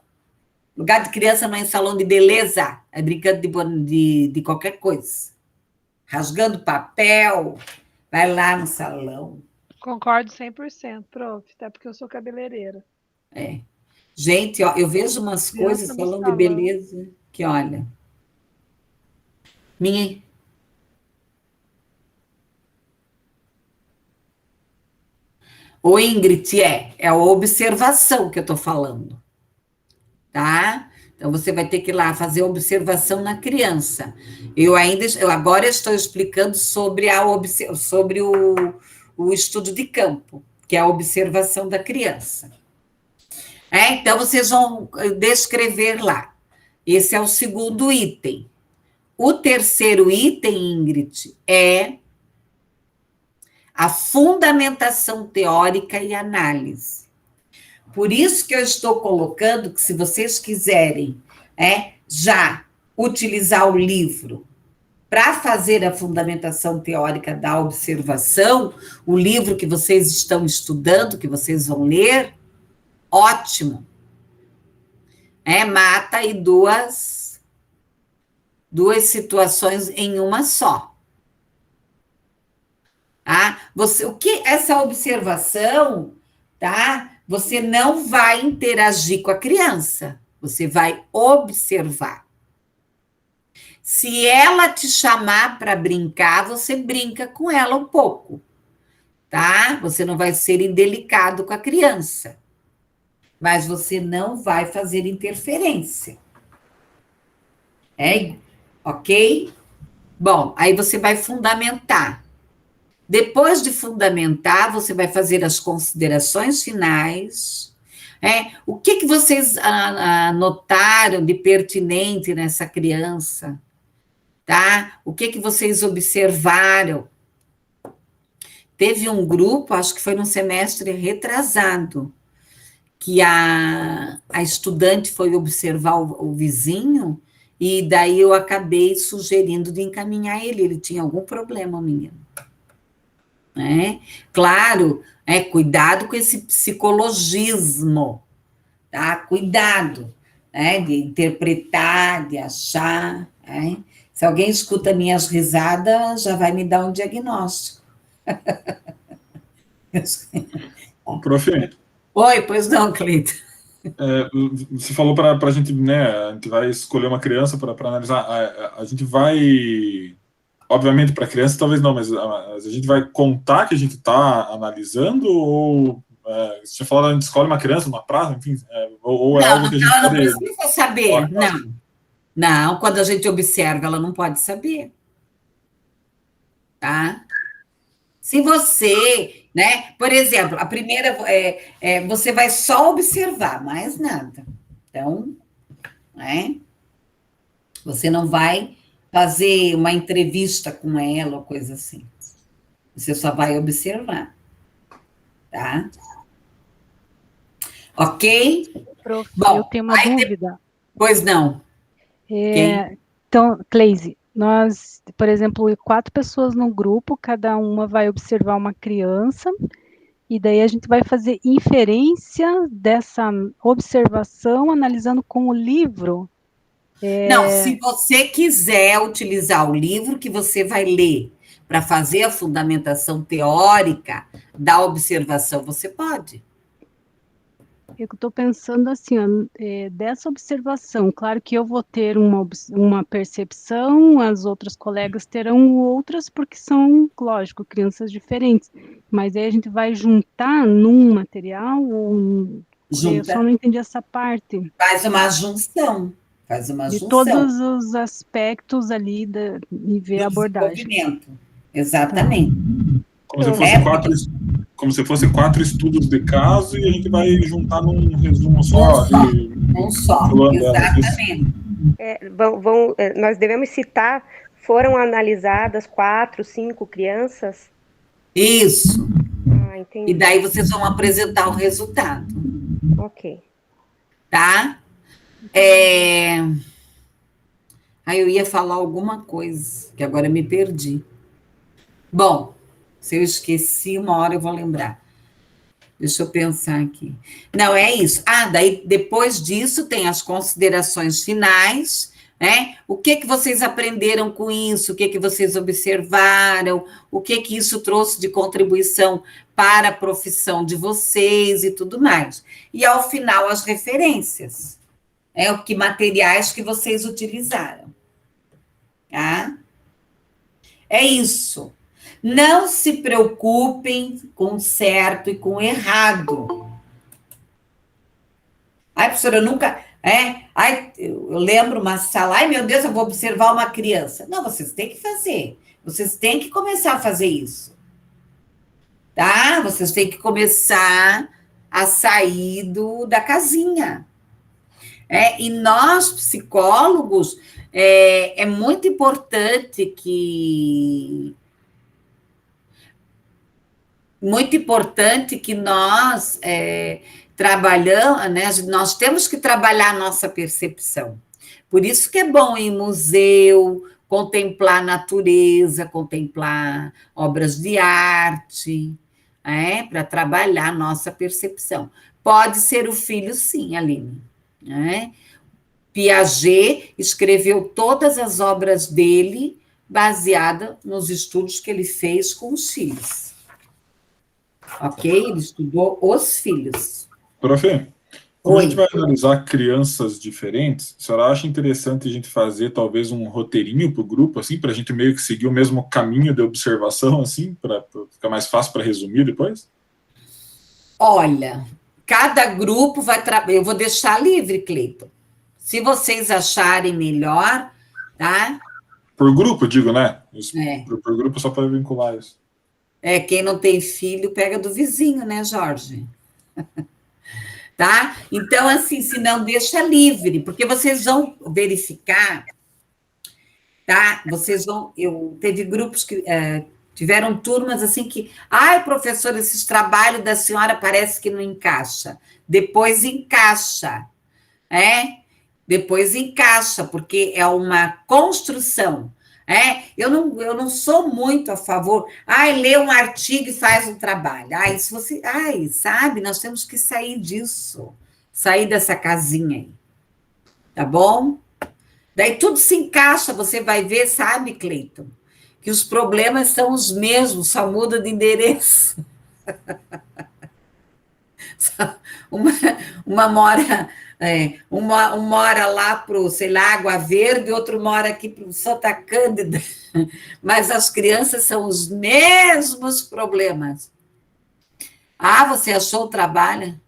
Lugar de criança não é em salão de beleza, é brincando de qualquer coisa. Rasgando papel, vai lá no salão. Concordo 100%, prof, até porque eu sou cabeleireira. Gente, eu vejo umas coisas, salão de beleza, que olha... Ô, Ingrid, é a observação que eu estou falando, tá? Então, você vai ter que ir lá fazer observação na criança. Eu agora estou explicando sobre o estudo de campo, que é a observação da criança. Então, vocês vão descrever lá. Esse é o segundo item. O terceiro item, Ingrid, é a fundamentação teórica e análise. Por isso que eu estou colocando que, se vocês quiserem já utilizar o livro para fazer a fundamentação teórica da observação, o livro que vocês estão estudando, que vocês vão ler, ótimo. Mata aí duas situações em uma só. Tá? Essa observação, tá? Você não vai interagir com a criança, você vai observar. Se ela te chamar para brincar, você brinca com ela um pouco, tá? Você não vai ser indelicado com a criança, mas você não vai fazer interferência. Ok? Bom, aí você vai fundamentar. Depois de fundamentar, você vai fazer as considerações finais. O que vocês notaram de pertinente nessa criança? Tá? O que vocês observaram? Teve um grupo, acho que foi no semestre retrasado, que a estudante foi observar o vizinho, e daí eu acabei sugerindo de encaminhar ele tinha algum problema, menino. Claro, cuidado com esse psicologismo, tá? Cuidado, de interpretar, de achar. Se alguém escuta minhas risadas, já vai me dar um diagnóstico. Prof. Oi, pois não, Cleito. Você falou para a gente, a gente vai escolher uma criança para analisar. A gente vai... Obviamente, para criança, talvez não, mas a gente vai contar que a gente está analisando, ou você tinha falado, a gente escolhe uma criança numa praça, enfim, ou é algo que a gente não precisa saber, não, quando a gente observa, ela não pode saber, tá? Se você, por exemplo, a primeira, você vai só observar, mais nada, então, você não vai fazer uma entrevista com ela, ou coisa assim. Você só vai observar. Tá? Ok? Prof, bom, eu tenho uma dúvida. Pois não. Então, Cleise, nós, por exemplo, 4 pessoas no grupo, cada uma vai observar uma criança, e daí a gente vai fazer inferência dessa observação, analisando com o livro. Não, se você quiser utilizar o livro que você vai ler para fazer a fundamentação teórica da observação, você pode. Eu estou pensando assim, dessa observação, claro que eu vou ter uma percepção, as outras colegas terão outras, porque são, lógico, crianças diferentes, mas aí a gente vai juntar num material, eu só não entendi essa parte. Faz uma junção. De todos os aspectos ali e ver a abordagem. Exatamente. Como se fosse 4 estudos de caso, e a gente vai juntar num resumo só. Um só, exatamente. Nós devemos citar, foram analisadas 4, 5 crianças? Isso. Entendi. E daí vocês vão apresentar o resultado. Ok. Tá? Eu ia falar alguma coisa, que agora me perdi. Bom, se eu esqueci, uma hora eu vou lembrar. Deixa eu pensar aqui. Não, é isso. Daí, depois disso, tem as considerações finais, O que vocês aprenderam com isso? O que vocês observaram? O que isso trouxe de contribuição para a profissão de vocês e tudo mais. E, ao final, as referências. Que materiais que vocês utilizaram. Tá? É isso. Não se preocupem com o certo e com o errado. Ai, professora, eu nunca... Ai, eu lembro uma sala, ai, meu Deus, eu vou observar uma criança. Não, vocês têm que fazer. Vocês têm que começar a fazer isso. Tá? Vocês têm que começar a sair da casinha. E nós, psicólogos, é muito importante que nós trabalhamos, né? Nós temos que trabalhar a nossa percepção. Por isso que é bom ir em museu, contemplar a natureza, contemplar obras de arte, para trabalhar a nossa percepção. Pode ser o filho, sim, Aline. Piaget escreveu todas as obras dele baseada nos estudos que ele fez com os filhos. Ok? Ele estudou os filhos. Prof, como a gente vai analisar crianças diferentes, a senhora acha interessante a gente fazer talvez um roteirinho para o grupo, assim, para a gente meio que seguir o mesmo caminho de observação, assim, para ficar mais fácil para resumir depois? Olha, cada grupo vai trabalhar. Eu vou deixar livre, Cleiton. Se vocês acharem melhor, tá? Por grupo, digo, né? Por grupo, só para vincular isso. Quem não tem filho, pega do vizinho, né, Jorge? Tá? Então, assim, se não, deixa livre, porque vocês vão verificar, tá? Teve grupos que tiveram turmas assim que, ai, professor, esses trabalhos da senhora parece que não encaixa. Depois encaixa, Depois encaixa, porque é uma construção. Eu não sou muito a favor. Lê um artigo e faz um trabalho. Sabe, nós temos que sair disso. Sair dessa casinha aí. Tá bom? Daí tudo se encaixa, você vai ver, sabe, Cleiton? Que os problemas são os mesmos, só muda de endereço. Uma mora... uma mora lá para o, sei lá, Água Verde, outro mora aqui para o Santa Cândida, mas as crianças são os mesmos problemas. Você achou o trabalho?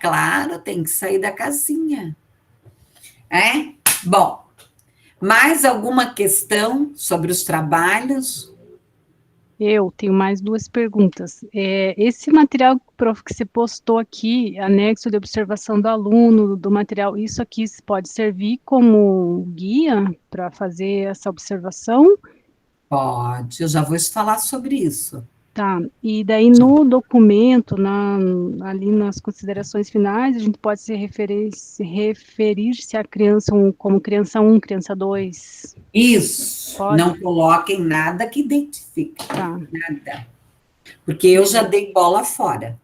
Claro, tem que sair da casinha. Bom, mais alguma questão sobre os trabalhos? Eu tenho mais duas perguntas. Esse material, prof, que você postou aqui, anexo de observação do aluno, do material, isso aqui pode servir como guia para fazer essa observação? Pode, eu já vou te falar sobre isso. Tá, e daí no documento, ali nas considerações finais, a gente pode se referir-se à criança como criança 1, criança 2? Isso, pode? Não coloquem nada que identifique, tá. Nada. Porque eu já dei bola fora.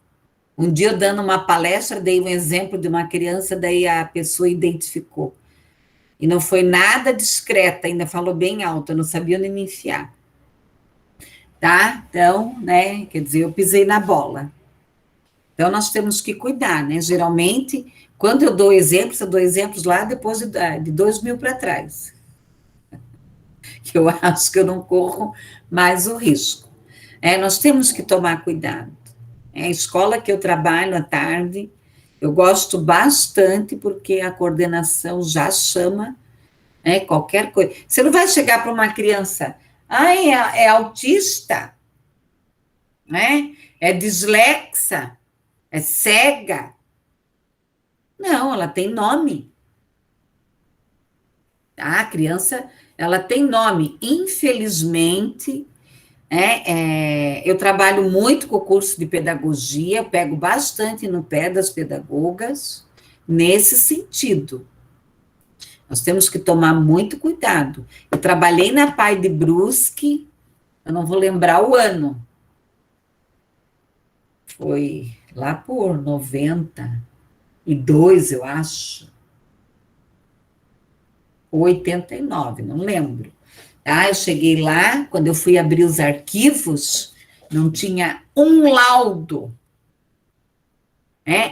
Um dia, eu dando uma palestra, dei um exemplo de uma criança, daí a pessoa identificou. E não foi nada discreta, ainda falou bem alto, eu não sabia onde me enfiar. Tá? Então, né, quer dizer, eu pisei na bola. Então, nós temos que cuidar, né? Geralmente, quando eu dou exemplos lá depois de 2000 para trás. Que eu acho que eu não corro mais o risco. Nós temos que tomar cuidado. A escola que eu trabalho à tarde, eu gosto bastante, porque a coordenação já chama qualquer coisa. Você não vai chegar para uma criança... é autista, né? É dislexa, é cega. Não, ela tem nome. A criança, ela tem nome. Infelizmente, eu trabalho muito com o curso de pedagogia, eu pego bastante no pé das pedagogas, nesse sentido. Nós temos que tomar muito cuidado. Eu trabalhei na Pai de Brusque, eu não vou lembrar o ano. Foi lá por 92, eu acho. Ou 89, não lembro. Eu cheguei lá, quando eu fui abrir os arquivos, não tinha um laudo.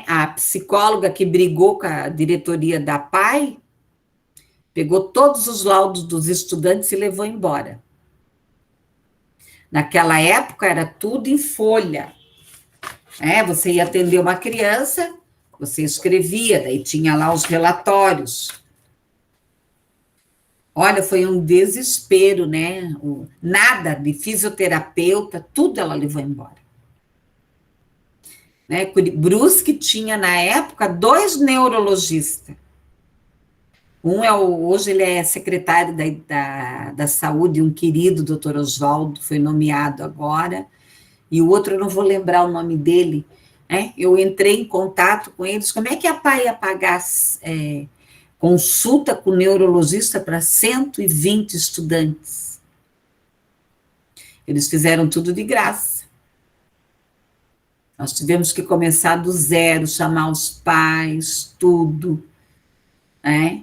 A psicóloga que brigou com a diretoria da Pai, pegou todos os laudos dos estudantes e levou embora. Naquela época era tudo em folha. Você ia atender uma criança, você escrevia, daí tinha lá os relatórios. Olha, foi um desespero, né? Nada de fisioterapeuta, tudo ela levou embora. Né? Brusque tinha, na época, 2 neurologistas. Hoje ele é secretário da saúde, um querido, doutor Oswaldo, foi nomeado agora, e o outro, eu não vou lembrar o nome dele, né? Eu entrei em contato com eles, como é que a PAI ia pagar consulta com neurologista para 120 estudantes? Eles fizeram tudo de graça. Nós tivemos que começar do zero, chamar os pais, tudo, né?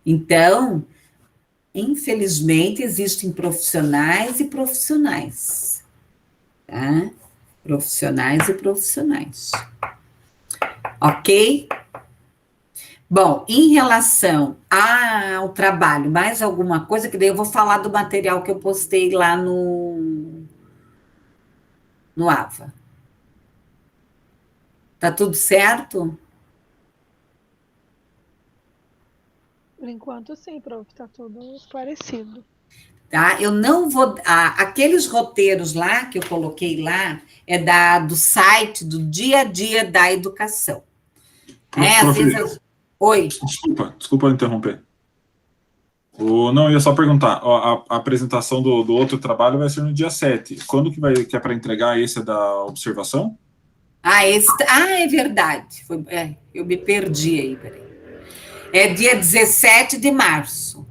Então, infelizmente, existem profissionais e profissionais, tá? Profissionais e profissionais. Ok? Bom, em relação ao trabalho, mais alguma coisa, que daí eu vou falar do material que eu postei lá no AVA. Tá tudo certo? Por enquanto, sim, prof, está tudo esclarecido. Tá? Eu não vou... aqueles roteiros lá, que eu coloquei lá, do site do Dia a Dia da Educação. Às vezes... Oi. Desculpa interromper. Não, eu ia só perguntar, a apresentação do outro trabalho vai ser no dia 7. Quando que é para entregar esse da observação? É verdade. Eu me perdi aí, peraí. É dia 17 de março.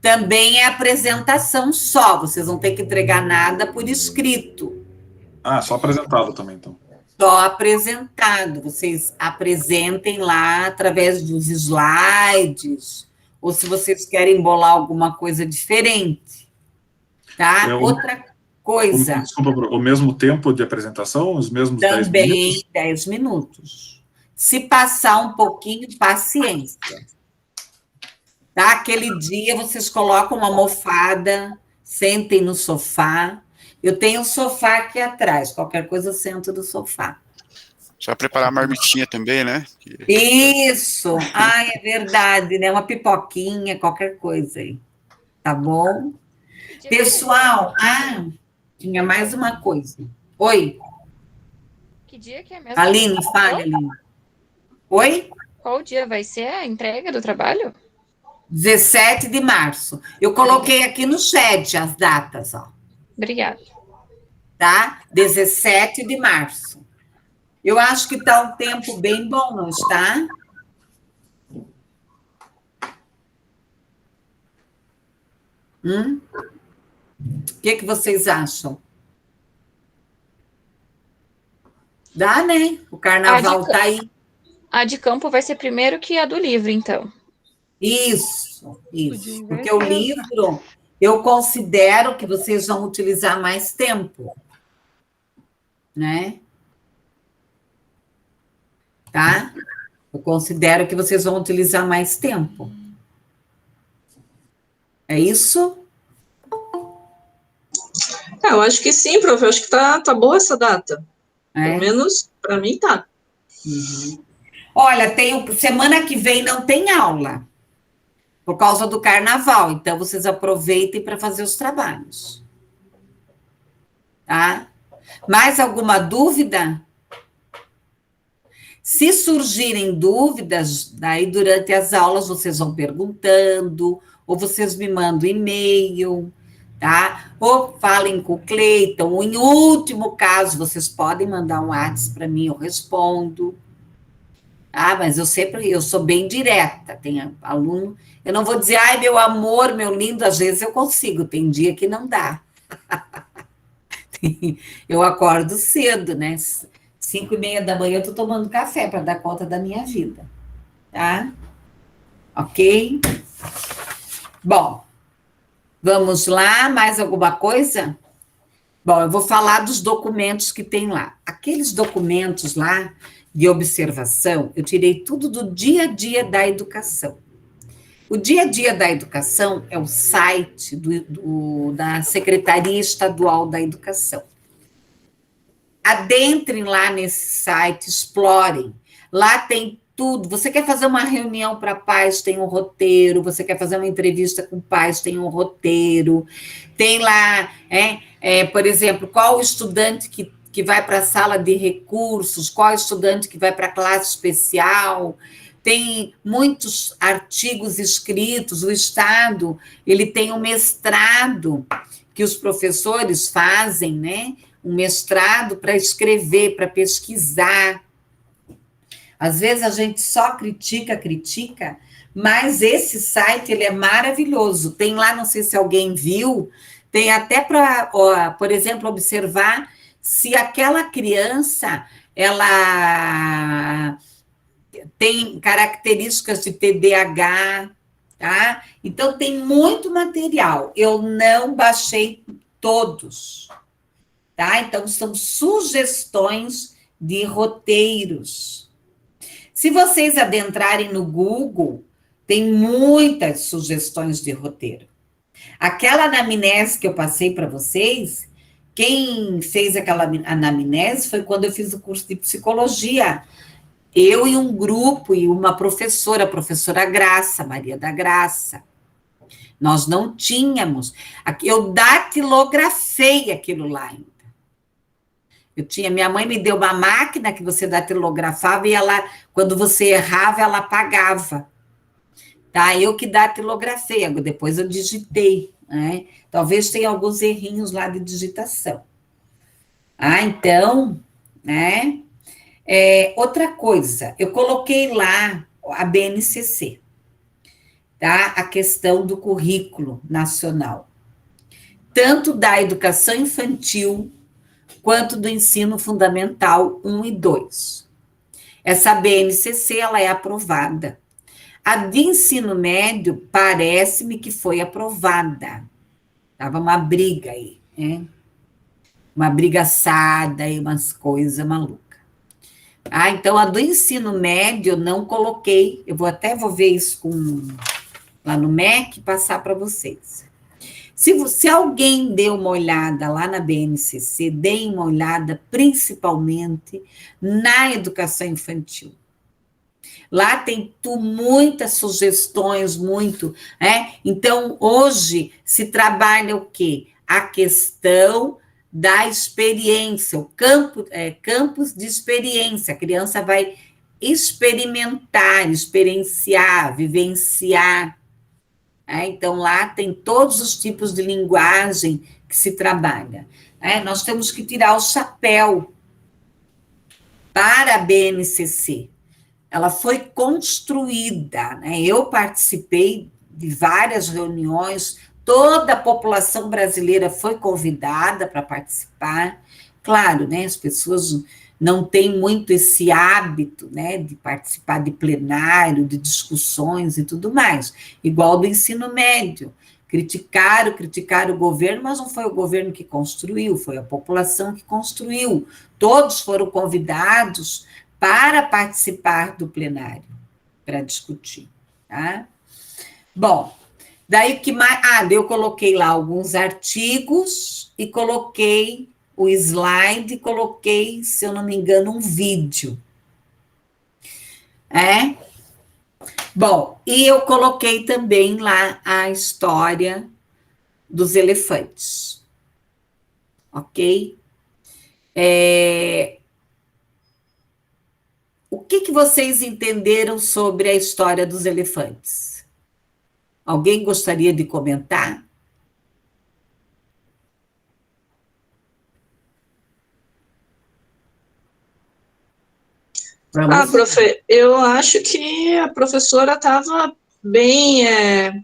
Também é apresentação só, vocês não têm que entregar nada por escrito. Só apresentado também, então. Só apresentado, vocês apresentem lá através dos slides, ou se vocês querem bolar alguma coisa diferente, tá? Outra coisa. Desculpa, o mesmo tempo de apresentação, os mesmos 10 minutos? Também 10 minutos. Se passar um pouquinho, paciência. Tá? Aquele dia vocês colocam uma almofada, sentem no sofá. Eu tenho um sofá aqui atrás, qualquer coisa eu sento do sofá. Já preparar a marmitinha também, né? Isso! É verdade, né? Uma pipoquinha, qualquer coisa aí. Tá bom? Pessoal, tinha mais uma coisa. Oi? Que dia que é mesmo? Aline, fale, Aline. Oi? Qual dia vai ser a entrega do trabalho? 17 de março. Eu coloquei aqui no chat as datas, ó. Obrigada. Tá? 17 de março. Eu acho que está um tempo bem bom, não está? O que vocês acham? Dá, né? O carnaval está aí. A de campo vai ser primeiro que a do livro, então. Isso. Porque o livro, eu considero que vocês vão utilizar mais tempo. Né? Tá? Eu considero que vocês vão utilizar mais tempo. É isso? Eu acho que sim, prof. Eu acho que tá boa essa data. Pelo menos, para mim, tá. Uhum. Olha, semana que vem não tem aula, por causa do carnaval, então vocês aproveitem para fazer os trabalhos. Tá? Mais alguma dúvida? Se surgirem dúvidas, daí durante as aulas vocês vão perguntando, ou vocês me mandam e-mail, tá? Ou falem com o Cleiton, ou em último caso, vocês podem mandar um WhatsApp para mim, eu respondo. Mas eu sou bem direta, tem aluno, eu não vou dizer, meu amor, meu lindo, às vezes eu consigo, tem dia que não dá. Eu acordo cedo, né? 5:30 da manhã eu estou tomando café para dar conta da minha vida, tá? Ok? Bom, vamos lá, mais alguma coisa? Bom, eu vou falar dos documentos que tem lá. Aqueles documentos lá de observação, eu tirei tudo do dia a dia da educação. O Dia a Dia da Educação é o site da Secretaria Estadual da Educação. Adentrem lá nesse site, explorem. Lá tem tudo. Você quer fazer uma reunião para pais, tem um roteiro. Você quer fazer uma entrevista com pais, tem um roteiro. Tem lá, por exemplo, qual o estudante que vai para a sala de recursos, qual estudante que vai para a classe especial. Tem muitos artigos escritos. O Estado, ele tem um mestrado que os professores fazem, né? Um mestrado para escrever, para pesquisar. Às vezes a gente só critica, mas esse site, ele é maravilhoso. Tem lá, não sei se alguém viu, tem até para, por exemplo, observar se aquela criança, ela tem características de TDAH, tá? Então, tem muito material. Eu não baixei todos, tá? Então, são sugestões de roteiros. Se vocês adentrarem no Google, tem muitas sugestões de roteiro. Aquela anamnese que eu passei para vocês, quem fez aquela anamnese foi quando eu fiz o curso de psicologia. Eu e um grupo e uma professora, a professora Graça, Maria da Graça. Nós não tínhamos. Eu datilografei aquilo lá ainda. Minha mãe me deu uma máquina que você datilografava e ela, quando você errava, ela apagava. Tá? Eu que datilografei, depois eu digitei, né? Talvez tenha alguns errinhos lá de digitação. Então, né? Outra coisa, eu coloquei lá a BNCC, tá? A questão do currículo nacional, tanto da educação infantil, quanto do ensino fundamental 1 e 2. Essa BNCC, ela é aprovada. A de ensino médio, parece-me que foi aprovada. Estava uma briga aí, né? Uma briga assada e umas coisas malucas. Então, a do ensino médio eu não coloquei. Eu vou ver isso lá no MEC e passar para vocês. Se alguém deu uma olhada lá na BNCC, deem uma olhada principalmente na educação infantil. Lá tem muitas sugestões, Então, hoje se trabalha o quê? A questão da experiência, o campus de experiência. A criança vai experimentar, experienciar, vivenciar. Então, lá tem todos os tipos de linguagem que se trabalha. Nós temos que tirar o chapéu para a BNCC. Ela foi construída, eu participei de várias reuniões, toda a população brasileira foi convidada para participar. Claro, as pessoas não têm muito esse hábito, de participar de plenário, de discussões e tudo mais, igual do ensino médio. Criticaram o governo, mas não foi o governo que construiu, foi a população que construiu. Todos foram convidados para participar do plenário, para discutir, tá? Bom, daí que mais... eu coloquei lá alguns artigos e coloquei o slide, coloquei, se eu não me engano, um vídeo. Bom, e eu coloquei também lá a história dos elefantes. Ok? O que vocês entenderam sobre a história dos elefantes? Alguém gostaria de comentar? Profe, eu acho que a professora estava bem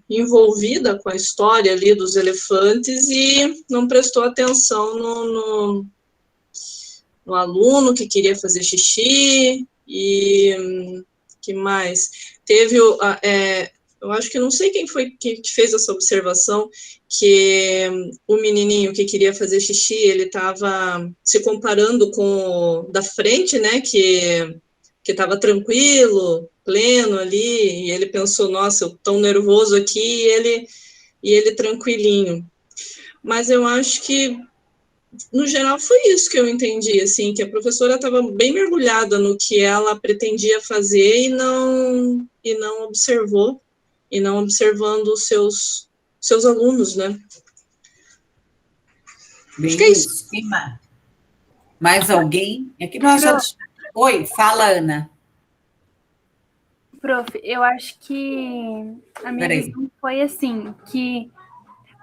envolvida com a história ali dos elefantes e não prestou atenção no aluno que queria fazer xixi e que mais? Teve, eu acho que não sei quem foi que fez essa observação, que o menininho que queria fazer xixi, ele estava se comparando com o da frente, né, que estava tranquilo, pleno ali, e ele pensou, nossa, eu tão nervoso aqui, e ele tranquilinho. Mas eu acho que, no geral, foi isso que eu entendi, assim, que a professora estava bem mergulhada no que ela pretendia fazer e não observou, e não observando os seus alunos, né? Bem Acho que é isso. isso. Quem mais? Mais alguém? É que nós já... Oi, fala, Ana. Prof, eu acho que a minha Peraí. visão foi assim, que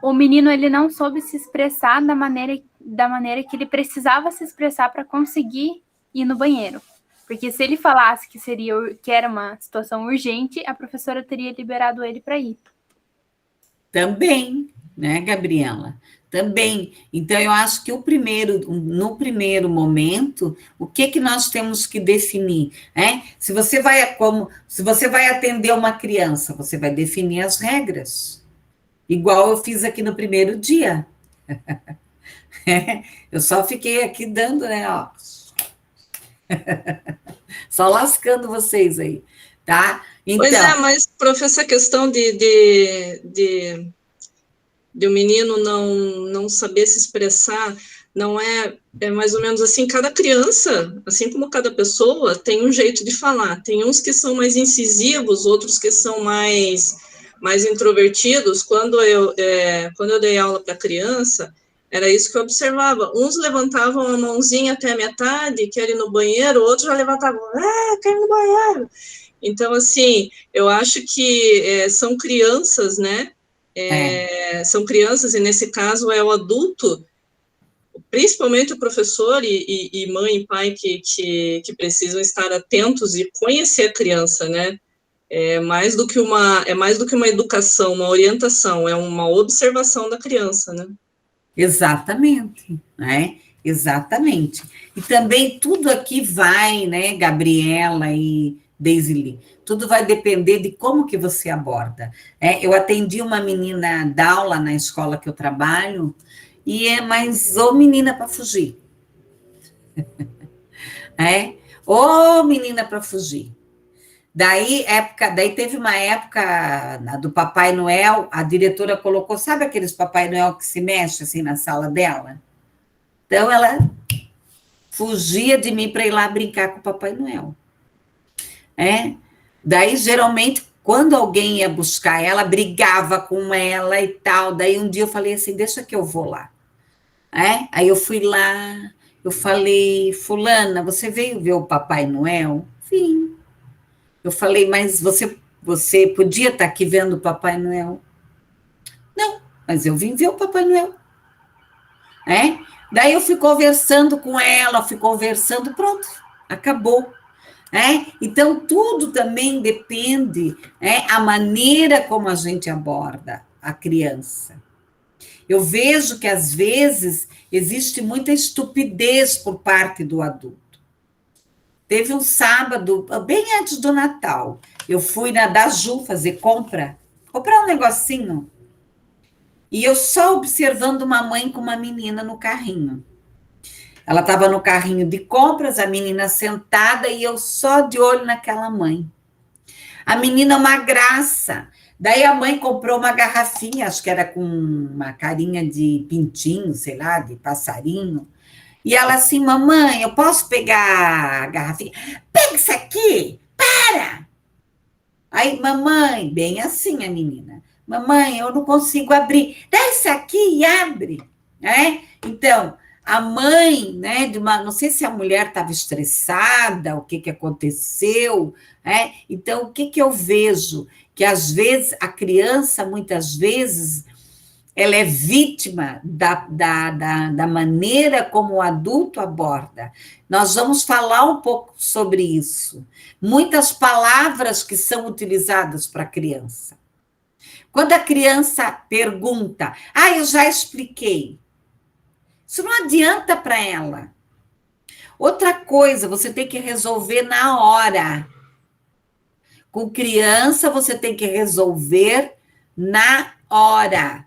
o menino ele não soube se expressar da maneira que ele precisava se expressar para conseguir ir no banheiro. Porque se ele falasse que era uma situação urgente, a professora teria liberado ele para ir. Também, né, Gabriela? Também. Então, eu acho que no primeiro momento, o que nós temos que definir? Se você vai atender uma criança, você vai definir as regras. Igual eu fiz aqui no primeiro dia. Eu só fiquei aqui dando, né? Ó. Só lascando vocês aí, tá? Então, pois é, mas, prof, essa questão de o menino não saber se expressar, não é mais ou menos assim, cada criança, assim como cada pessoa, tem um jeito de falar. Tem uns que são mais incisivos, outros que são mais introvertidos. Quando eu dei aula para criança, era isso que eu observava. Uns levantavam a mãozinha até a metade, quer ir no banheiro, outros já levantavam, quero ir no banheiro. Então, assim, eu acho que são crianças, né? São crianças, e nesse caso é o adulto, principalmente o professor e mãe e pai que precisam estar atentos e conhecer a criança, né? É mais do que uma educação, uma orientação, é uma observação da criança, né? Exatamente, né? Exatamente. E também tudo aqui vai, né, Gabriela e Daisy Lee, tudo vai depender de como que você aborda. Eu atendi uma menina da aula na escola que eu trabalho, e mas ô menina para fugir. Ô menina para fugir. Daí teve uma época do Papai Noel, a diretora colocou, sabe aqueles Papai Noel que se mexe assim na sala dela? Então ela fugia de mim para ir lá brincar com o Papai Noel. Daí, geralmente, quando alguém ia buscar ela, brigava com ela e tal. Daí, um dia eu falei assim, deixa que eu vou lá. Aí eu fui lá, eu falei, fulana, você veio ver o Papai Noel? Vim. Eu falei, mas você podia estar aqui vendo o Papai Noel? Não, mas eu vim ver o Papai Noel. Daí eu fui conversando com ela, pronto, acabou. Então, tudo também depende a maneira como a gente aborda a criança. Eu vejo que, às vezes, existe muita estupidez por parte do adulto. Teve um sábado, bem antes do Natal, eu fui na Daju fazer comprar um negocinho, e eu só observando uma mãe com uma menina no carrinho. Ela estava no carrinho de compras, a menina sentada, e eu só de olho naquela mãe. A menina, uma graça. Daí a mãe comprou uma garrafinha, acho que era com uma carinha de pintinho, sei lá, de passarinho. E ela assim, mamãe, eu posso pegar a garrafinha? Pega isso aqui, para! Aí, mamãe, bem assim a menina. Mamãe, eu não consigo abrir. Dá isso aqui e abre. Então, a mãe, né, não sei se a mulher estava estressada, o que aconteceu, Então, o que eu vejo? Que, às vezes, a criança, muitas vezes, ela é vítima da maneira como o adulto aborda. Nós vamos falar um pouco sobre isso. Muitas palavras que são utilizadas para a criança. Quando a criança pergunta, eu já expliquei. Isso não adianta para ela. Outra coisa, você tem que resolver na hora. Com criança, você tem que resolver na hora.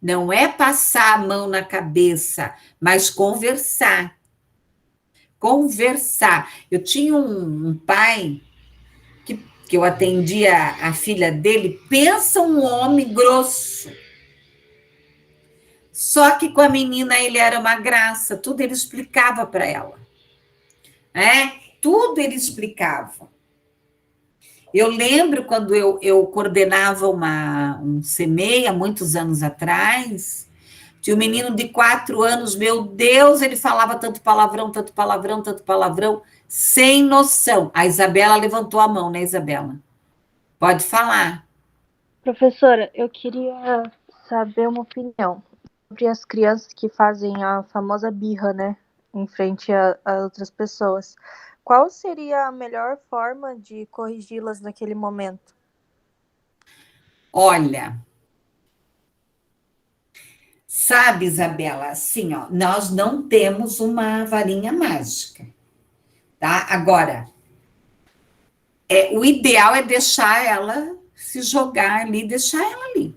Não é passar a mão na cabeça, mas conversar. Conversar. Eu tinha um pai que eu atendia a filha dele, pensa um homem grosso. Só que com a menina ele era uma graça, tudo ele explicava para ela. Tudo ele explicava. Eu lembro quando eu coordenava um CMEI, há muitos anos atrás, tinha um menino de 4 anos, meu Deus, ele falava tanto palavrão, tanto palavrão, tanto palavrão, sem noção. A Isabela levantou a mão, né, Isabela? Pode falar. Professora, eu queria saber uma opinião sobre as crianças que fazem a famosa birra, né, em frente a outras pessoas. Qual seria a melhor forma de corrigi-las naquele momento? Olha, sabe, Isabela, assim, ó, nós não temos uma varinha mágica, tá? Agora, o ideal é deixar ela se jogar ali, deixar ela ali.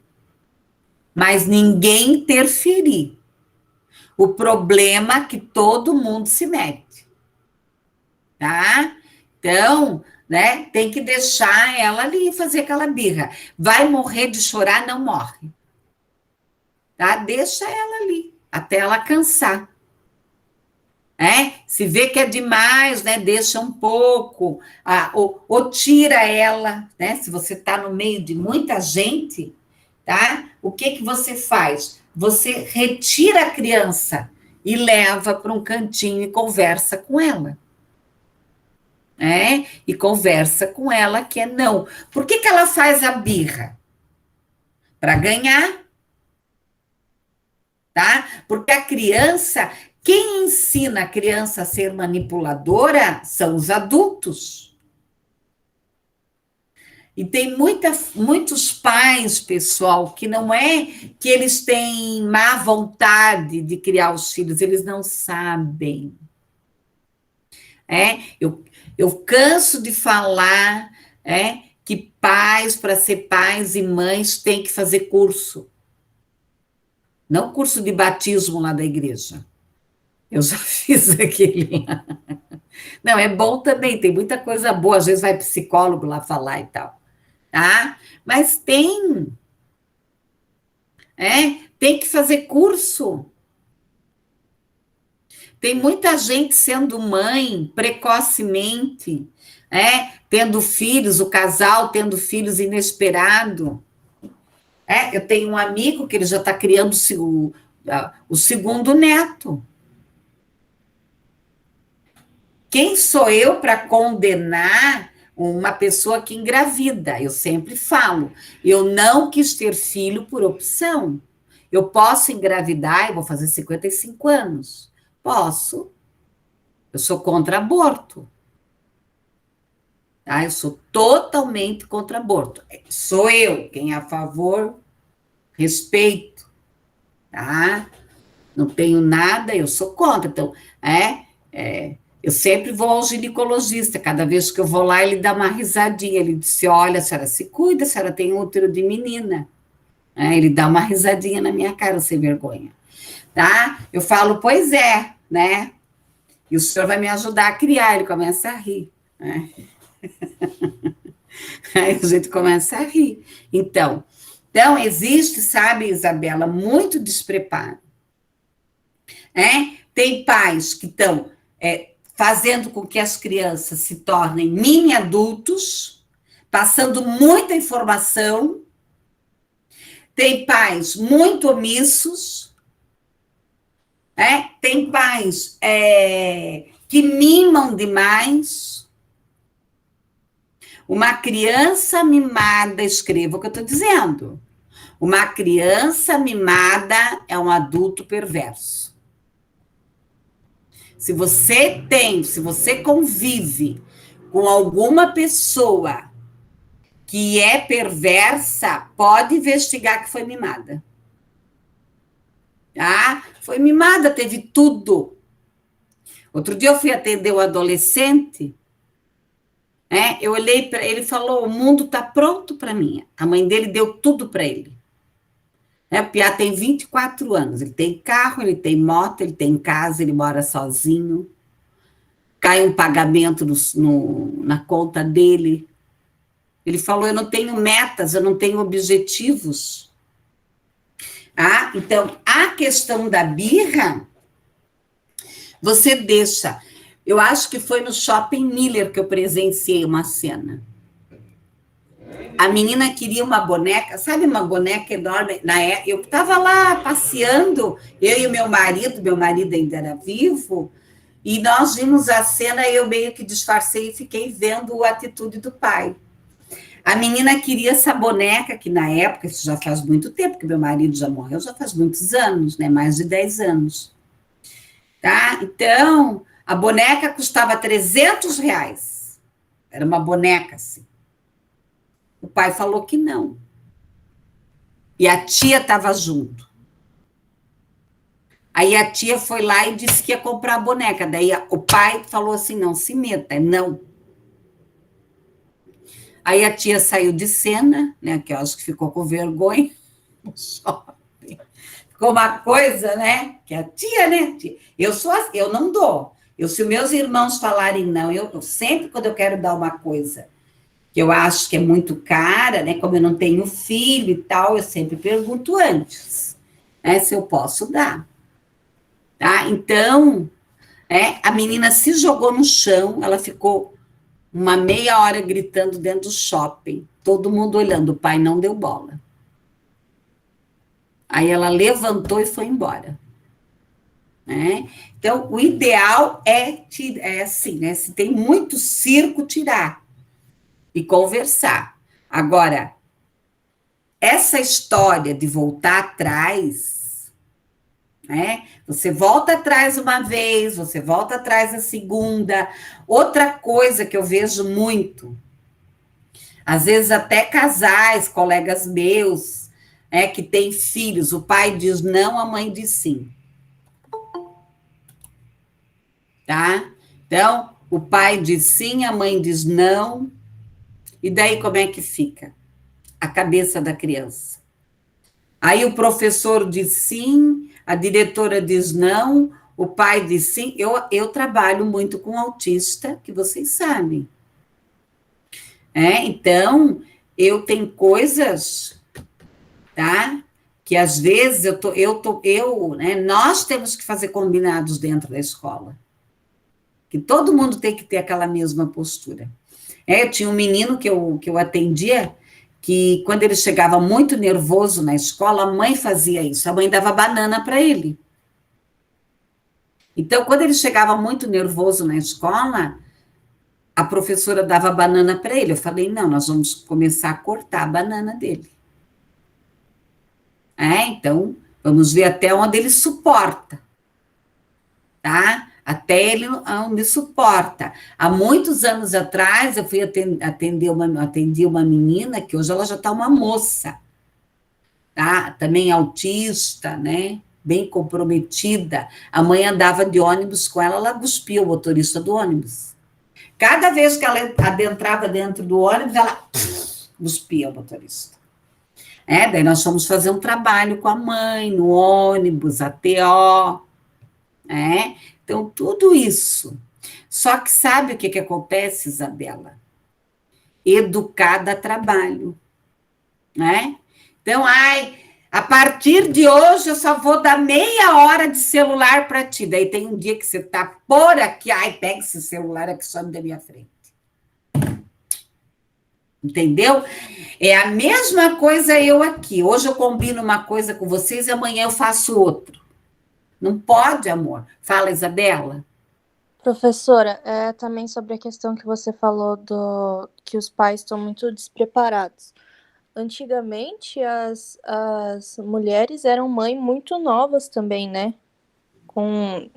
Mas ninguém interferir. O problema é que todo mundo se mete. Tá? Então, né, tem que deixar ela ali fazer aquela birra. Vai morrer de chorar, não morre. Tá? Deixa ela ali, até ela cansar. Se vê que é demais, né, deixa um pouco, ou tira ela, né? Se você está no meio de muita gente, tá? O que você faz? Você retira a criança e leva para um cantinho e conversa com ela. E conversa com ela que é não. Por que ela faz a birra? Para ganhar. Tá? Porque a criança, quem ensina a criança a ser manipuladora são os adultos. E tem muitos pais, pessoal, que não é que eles têm má vontade de criar os filhos, eles não sabem. Eu canso de falar que pais, para ser pais e mães, têm que fazer curso. Não curso de batismo lá da igreja. Eu já fiz aquele lá. Não, é bom também, tem muita coisa boa, às vezes vai psicólogo lá falar e tal. Tá? Mas tem que fazer curso. Tem muita gente sendo mãe precocemente, tendo filhos, o casal tendo filhos inesperado. Eu tenho um amigo que ele já está criando o segundo neto. Quem sou eu para condenar uma pessoa que engravida? Eu sempre falo, eu não quis ter filho por opção. Eu posso engravidar, eu vou fazer 55 anos. Posso. Eu sou contra aborto. Tá? Eu sou totalmente contra aborto. Sou eu. Quem é a favor, respeito. Tá? Não tenho nada, eu sou contra. Então, eu sempre vou ao ginecologista. Cada vez que eu vou lá, ele dá uma risadinha. Ele disse, olha, a senhora se cuida, a senhora tem útero de menina. Ele dá uma risadinha na minha cara, sem vergonha. Tá? Eu falo, pois é, né? E o senhor vai me ajudar a criar. Ele começa a rir, né? Aí a gente começa a rir. Então existe, sabe, Isabela, muito despreparo. Tem pais que estão fazendo com que as crianças se tornem mini adultos, passando muita informação. Tem pais muito omissos. Tem pais que mimam demais. Uma criança mimada, escreva o que eu estou dizendo. Uma criança mimada é um adulto perverso. Se você convive com alguma pessoa que é perversa, pode investigar que foi mimada. Tá? Foi mimada, teve tudo. Outro dia eu fui atender um adolescente, eu olhei para ele e falou, o mundo está pronto para mim. A mãe dele deu tudo para ele. O Piá tem 24 anos, ele tem carro, ele tem moto, ele tem casa, ele mora sozinho. Cai um pagamento na conta dele. Ele falou, eu não tenho metas, eu não tenho objetivos. Então, a questão da birra, você deixa. Eu acho que foi no Shopping Miller que eu presenciei uma cena. A menina queria uma boneca, sabe, uma boneca enorme. Eu estava lá passeando, eu e o meu marido ainda era vivo, e nós vimos a cena, eu meio que disfarcei e fiquei vendo a atitude do pai. A menina queria essa boneca, que na época, isso já faz muito tempo, que meu marido já morreu, já faz muitos anos, né? Mais de 10 anos. Tá? Então, a boneca custava R$300. Era uma boneca, assim. O pai falou que não. E a tia estava junto. Aí a tia foi lá e disse que ia comprar a boneca. Daí o pai falou assim, não se meta, não. Aí a tia saiu de cena, né, que eu acho que ficou com vergonha no shopping. Ficou uma coisa, né, que a tia, né, eu não dou. Se os meus irmãos falarem não, eu sempre, quando eu quero dar uma coisa que eu acho que é muito cara, né, como eu não tenho filho e tal, eu sempre pergunto antes, né, se eu posso dar. Tá? Então, a menina se jogou no chão, ela ficou uma meia hora gritando dentro do shopping, todo mundo olhando, o pai não deu bola. Aí ela levantou e foi embora. Né? Então, o ideal é assim, né? Se tem muito circo, tirar e conversar. Agora, essa história de voltar atrás, né? Você volta atrás uma vez, você volta atrás a segunda. Outra coisa que eu vejo muito, às vezes até casais, colegas meus, que têm filhos, o pai diz não, a mãe diz sim. Tá? Então, o pai diz sim, a mãe diz não, e daí como é que fica? A cabeça da criança. Aí o professor diz sim, a diretora diz não, o pai diz sim. Eu trabalho muito com autista, que vocês sabem. Então, eu tenho coisas, tá? Que às vezes nós temos que fazer combinados dentro da escola. Que todo mundo tem que ter aquela mesma postura. Eu tinha um menino que eu atendia, que quando ele chegava muito nervoso na escola, a mãe fazia isso, a mãe dava banana para ele. Então, quando ele chegava muito nervoso na escola, a professora dava banana para ele. Eu falei, não, nós vamos começar a cortar a banana dele. Então, vamos ver até onde ele suporta, tá? Até ele onde suporta. Há muitos anos atrás, eu fui atendi uma menina, que hoje ela já está uma moça, tá? Também autista, né? Bem comprometida. A mãe andava de ônibus com ela, ela cuspia o motorista do ônibus. Cada vez que ela adentrava dentro do ônibus, ela cuspia o motorista. Daí nós fomos fazer um trabalho com a mãe, no ônibus, a TO, Então, tudo isso. Só que sabe o que acontece, Isabela? Educar dá trabalho, né? Então, a partir de hoje eu só vou dar meia hora de celular para ti. Daí tem um dia que você tá por aqui, pega esse celular aqui, some da minha frente. Entendeu? É a mesma coisa eu aqui. Hoje eu combino uma coisa com vocês e amanhã eu faço outro. Não pode, amor. Fala, Isabela. Professora, também sobre a questão que você falou que os pais estão muito despreparados. Antigamente, as mulheres eram mães muito novas também, né? Com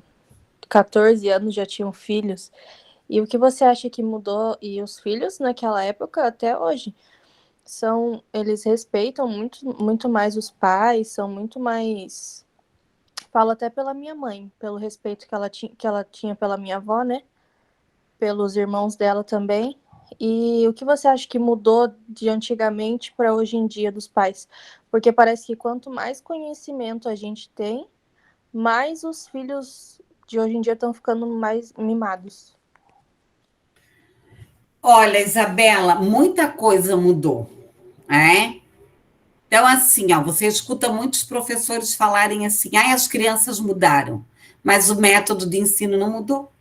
14 anos já tinham filhos. E o que você acha que mudou? E os filhos, naquela época, até hoje, eles respeitam muito mais os pais, são muito mais... Falo até pela minha mãe, pelo respeito que ela tinha pela minha avó, né? Pelos irmãos dela também. E o que você acha que mudou de antigamente para hoje em dia dos pais? Porque parece que quanto mais conhecimento a gente tem, mais os filhos de hoje em dia estão ficando mais mimados. Olha, Isabela, muita coisa mudou, né? Então, assim, ó, você escuta muitos professores falarem assim, as crianças mudaram, mas o método de ensino não mudou.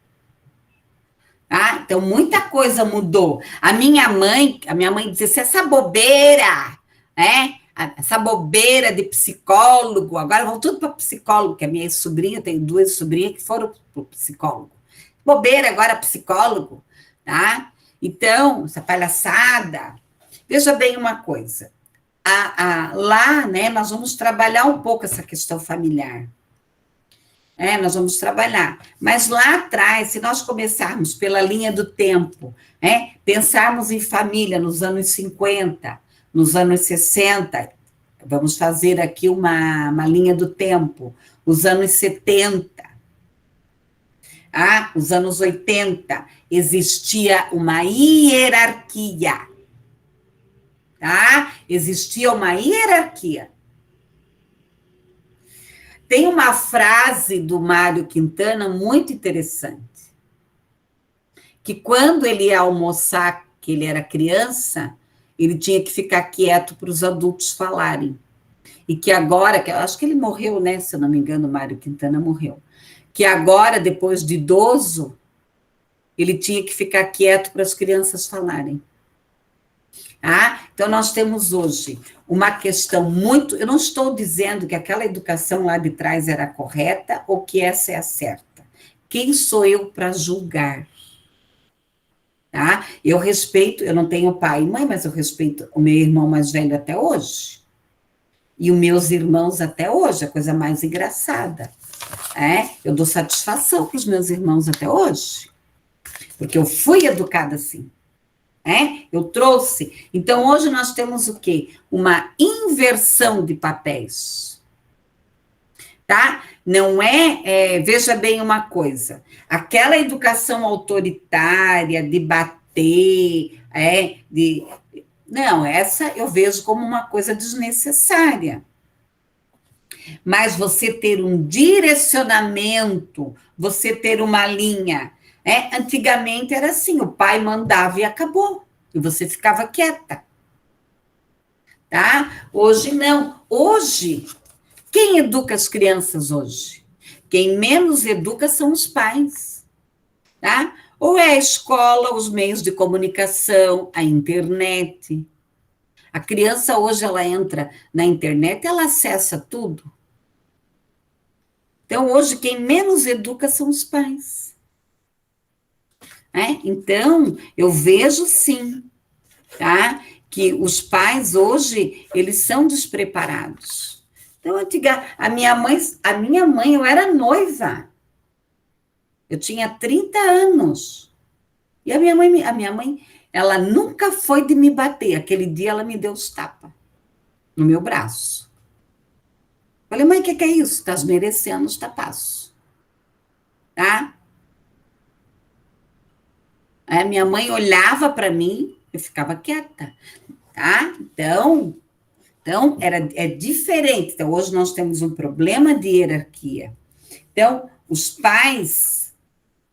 Tá? Então, muita coisa mudou. A minha mãe dizia assim, essa bobeira, né? Essa bobeira de psicólogo, agora vão tudo para psicólogo, que a minha sobrinha, tenho 2 sobrinhas que foram para o psicólogo. Bobeira agora psicólogo, tá? Então, essa palhaçada. Veja bem uma coisa. Lá, né, nós vamos trabalhar um pouco essa questão familiar. Nós vamos trabalhar. Mas lá atrás, se nós começarmos pela linha do tempo, pensarmos em família nos anos 50, nos anos 60, vamos fazer aqui uma linha do tempo, os anos 70, os anos 80, existia uma hierarquia, tá? Existia uma hierarquia. Tem uma frase do Mário Quintana muito interessante, que quando ele ia almoçar, que ele era criança, ele tinha que ficar quieto para os adultos falarem. E que agora, acho que ele morreu, né? Se eu não me engano, o Mário Quintana morreu. Que agora, depois de idoso, ele tinha que ficar quieto para as crianças falarem. Então, nós temos hoje uma questão muito... Eu não estou dizendo que aquela educação lá de trás era correta ou que essa é a certa. Quem sou eu para julgar? Tá? Eu respeito, eu não tenho pai e mãe, mas eu respeito o meu irmão mais velho até hoje. E os meus irmãos até hoje, a coisa mais engraçada. Eu dou satisfação para os meus irmãos até hoje. Porque eu fui educada assim. Eu trouxe. Então, hoje nós temos o quê? Uma inversão de papéis. Tá? Não veja bem uma coisa, aquela educação autoritária, de bater, não, essa eu vejo como uma coisa desnecessária. Mas você ter um direcionamento, você ter uma linha... Antigamente era assim, o pai mandava e acabou, e você ficava quieta, tá? Hoje não, hoje, quem educa as crianças hoje? Quem menos educa são os pais, tá? Ou é a escola, os meios de comunicação, a internet. A criança hoje, ela entra na internet, ela acessa tudo. Então, hoje, quem menos educa são os pais. Então, eu vejo sim, tá? Que os pais hoje, eles são despreparados. Então, a minha mãe, eu era noiva. Eu tinha 30 anos. E a minha mãe, ela nunca foi de me bater. Aquele dia ela me deu os tapas no meu braço. Falei, mãe, o que é isso? Estás merecendo os tapaços. Tá? Minha mãe olhava para mim, eu ficava quieta, tá? Então é diferente. Então, hoje nós temos um problema de hierarquia. Então, os pais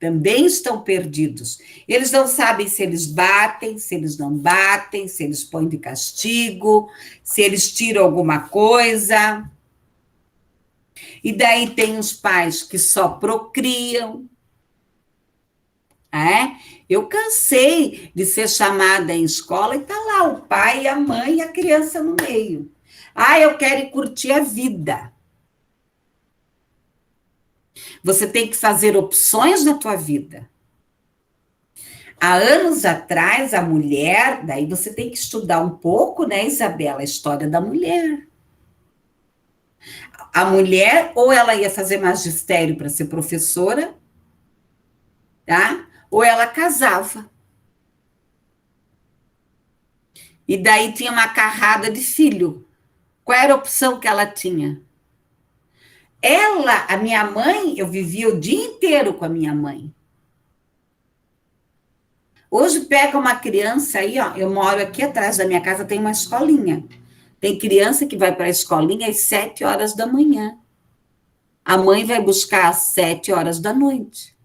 também estão perdidos. Eles não sabem se eles batem, se eles não batem, se eles põem de castigo, se eles tiram alguma coisa. E daí tem os pais que só procriam. Eu cansei de ser chamada em escola e tá lá o pai, a mãe e a criança no meio. Eu quero curtir a vida. Você tem que fazer opções na tua vida. Há anos atrás, a mulher, daí você tem que estudar um pouco, né, Isabela, a história da mulher. A mulher, ou ela ia fazer magistério para ser professora, tá? Ou ela casava. E daí tinha uma carrada de filho. Qual era a opção que ela tinha? A minha mãe, eu vivia o dia inteiro com a minha mãe. Hoje pega uma criança aí, eu moro aqui atrás da minha casa, tem uma escolinha. Tem criança que vai para a escolinha às 7 horas da manhã. A mãe vai buscar às 7 horas da noite.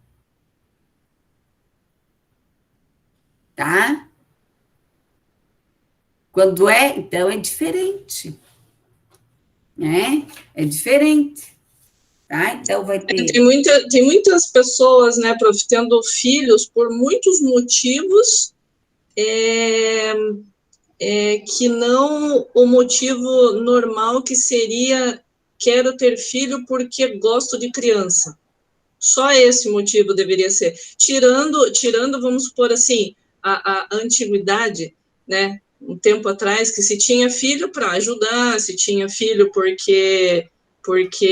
tá? Quando então é diferente, né? É diferente, tá? Então vai ter... Tem muitas pessoas, né, prof, tendo filhos por muitos motivos, que não o motivo normal que seria quero ter filho porque gosto de criança. Só esse motivo deveria ser. Tirando, vamos supor assim, a antiguidade, né? Um tempo atrás que se tinha filho para ajudar, se tinha filho porque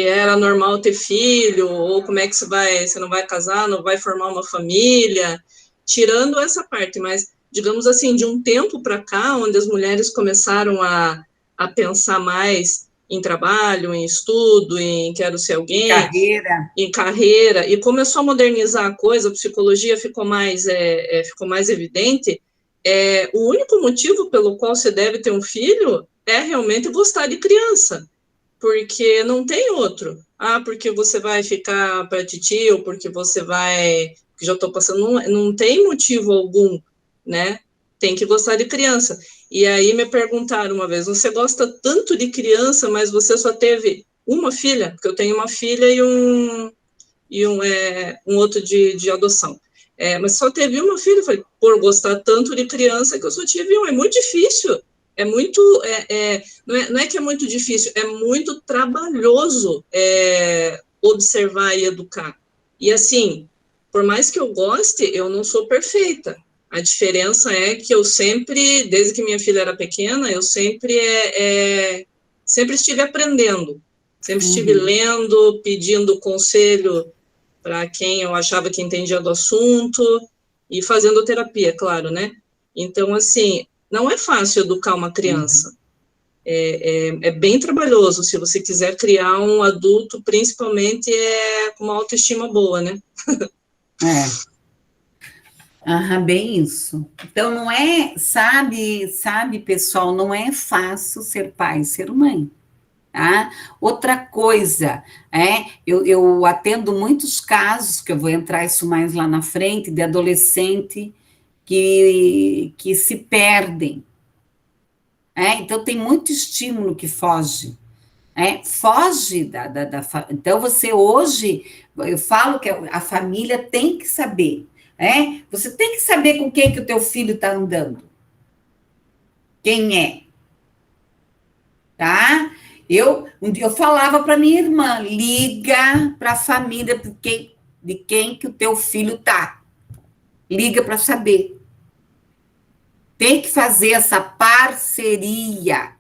era normal ter filho, ou como é que você não vai casar, não vai formar uma família, tirando essa parte, mas, digamos assim, de um tempo para cá, onde as mulheres começaram a pensar mais em trabalho, em estudo, em quero ser alguém, em carreira, e começou a modernizar a coisa, a psicologia ficou mais evidente, o único motivo pelo qual você deve ter um filho é realmente gostar de criança, porque não tem outro. Porque você vai ficar para titio, porque você vai... Já estou passando... Não tem motivo algum, né? Tem que gostar de criança. E aí me perguntaram uma vez, você gosta tanto de criança, mas você só teve uma filha? Porque eu tenho uma filha e um outro de adoção. Mas só teve uma filha. Eu falei, por gostar tanto de criança que eu só tive uma. É muito difícil. Não é que é muito difícil, é muito trabalhoso observar e educar. E assim, por mais que eu goste, eu não sou perfeita. A diferença é que eu sempre, desde que minha filha era pequena, eu sempre estive aprendendo, sempre estive lendo, pedindo conselho para quem eu achava que entendia do assunto e fazendo terapia, claro, né? Então, assim, não é fácil educar uma criança. É bem trabalhoso, se você quiser criar um adulto, principalmente com uma autoestima boa, né? Bem isso. Então, não é, sabe, pessoal, não é fácil ser pai e ser mãe, tá? Outra coisa, eu atendo muitos casos, que eu vou entrar isso mais lá na frente, de adolescente que se perdem. Então, tem muito estímulo que foge. Foge Então, você hoje, eu falo que a família tem que saber. Você tem que saber com quem que o teu filho está andando. Quem é. Tá? Um dia eu falava para minha irmã, liga para a família de quem que o teu filho tá. Liga para saber. Tem que fazer essa parceria.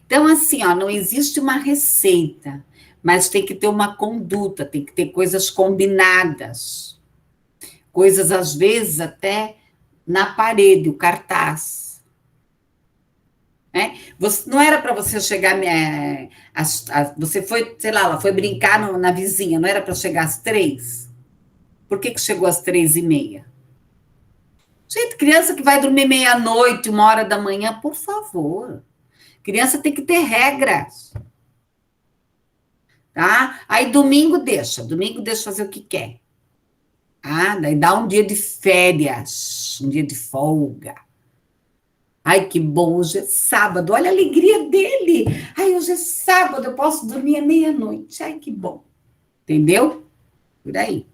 Então, assim, não existe uma receita, mas tem que ter uma conduta, tem que ter coisas combinadas. Coisas, às vezes, até na parede, o cartaz. Não era para você chegar... você foi, sei lá, ela foi brincar na vizinha, não era para chegar às 3? Por que chegou às 3h30? Gente, criança que vai dormir meia-noite, 1h da manhã, por favor. Criança tem que ter regras. Tá? Aí domingo deixa fazer o que quer. Daí dá um dia de férias, um dia de folga. Ai, que bom, hoje é sábado, olha a alegria dele. Ai, hoje é sábado, eu posso dormir à meia-noite. Ai, que bom. Entendeu? Por aí.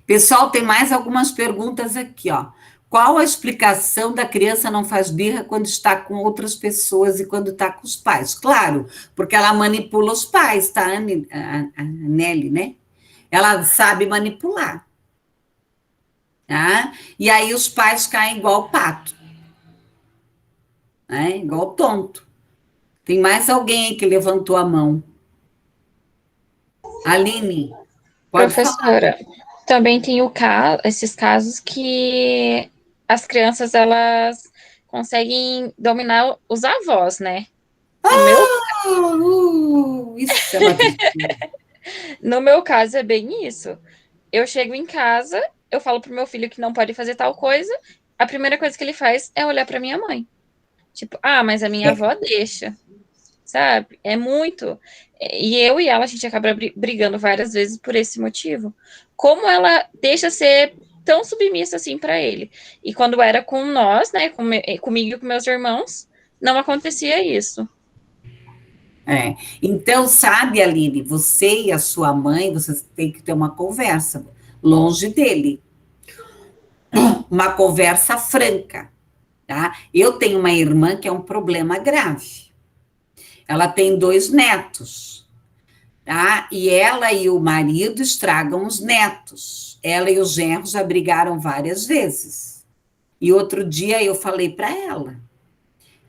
Pessoal, tem mais algumas perguntas aqui, ó. Qual a explicação da criança não faz birra quando está com outras pessoas e quando está com os pais? Claro, porque ela manipula os pais, tá, a Nelly, né? Ela sabe manipular. Tá? E aí os pais caem igual pato. Igual tonto. Tem mais alguém aí que levantou a mão? Aline, pode Professora, falar. Também tem esses casos que as crianças, elas conseguem dominar os avós, né? Isso é uma tristeza. No meu caso, é bem isso. Eu chego em casa, eu falo pro meu filho que não pode fazer tal coisa, a primeira coisa que ele faz é olhar pra minha mãe. Tipo, mas a minha avó deixa, sabe? É muito. E eu e ela, a gente acaba brigando várias vezes por esse motivo. Como ela deixa ser tão submissa assim para ele. E quando era com nós, né, comigo e com meus irmãos, não acontecia isso. Então, sabe, Aline, você e a sua mãe, vocês têm que ter uma conversa longe dele. Uma conversa franca, tá? Eu tenho uma irmã que é um problema grave. Ela tem 2 netos, tá? E ela e o marido estragam os netos. Ela e o genro já brigaram várias vezes. E outro dia eu falei para ela,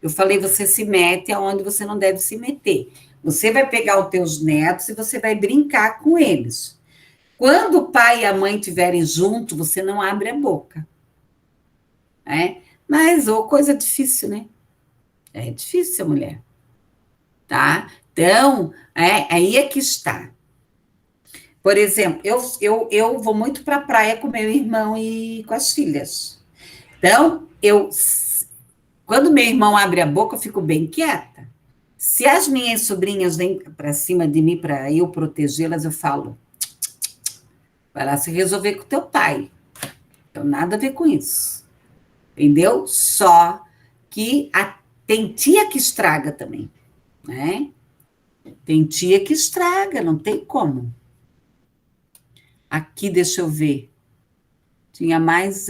eu falei, você se mete aonde você não deve se meter. Você vai pegar os teus netos e você vai brincar com eles. Quando o pai e a mãe estiverem juntos, você não abre a boca. Mas, coisa difícil, né? É difícil, mulher. Tá? Então, aí é que está. Por exemplo, eu vou muito para a praia com meu irmão e com as filhas. Então, quando meu irmão abre a boca, eu fico bem quieta. Se as minhas sobrinhas vêm para cima de mim para eu protegê-las, eu falo, vai lá se resolver com teu pai. Então, nada a ver com isso. Entendeu? Só que tem tia que estraga também, né? Tem tia que estraga, não tem como. Aqui, deixa eu ver. Tinha mais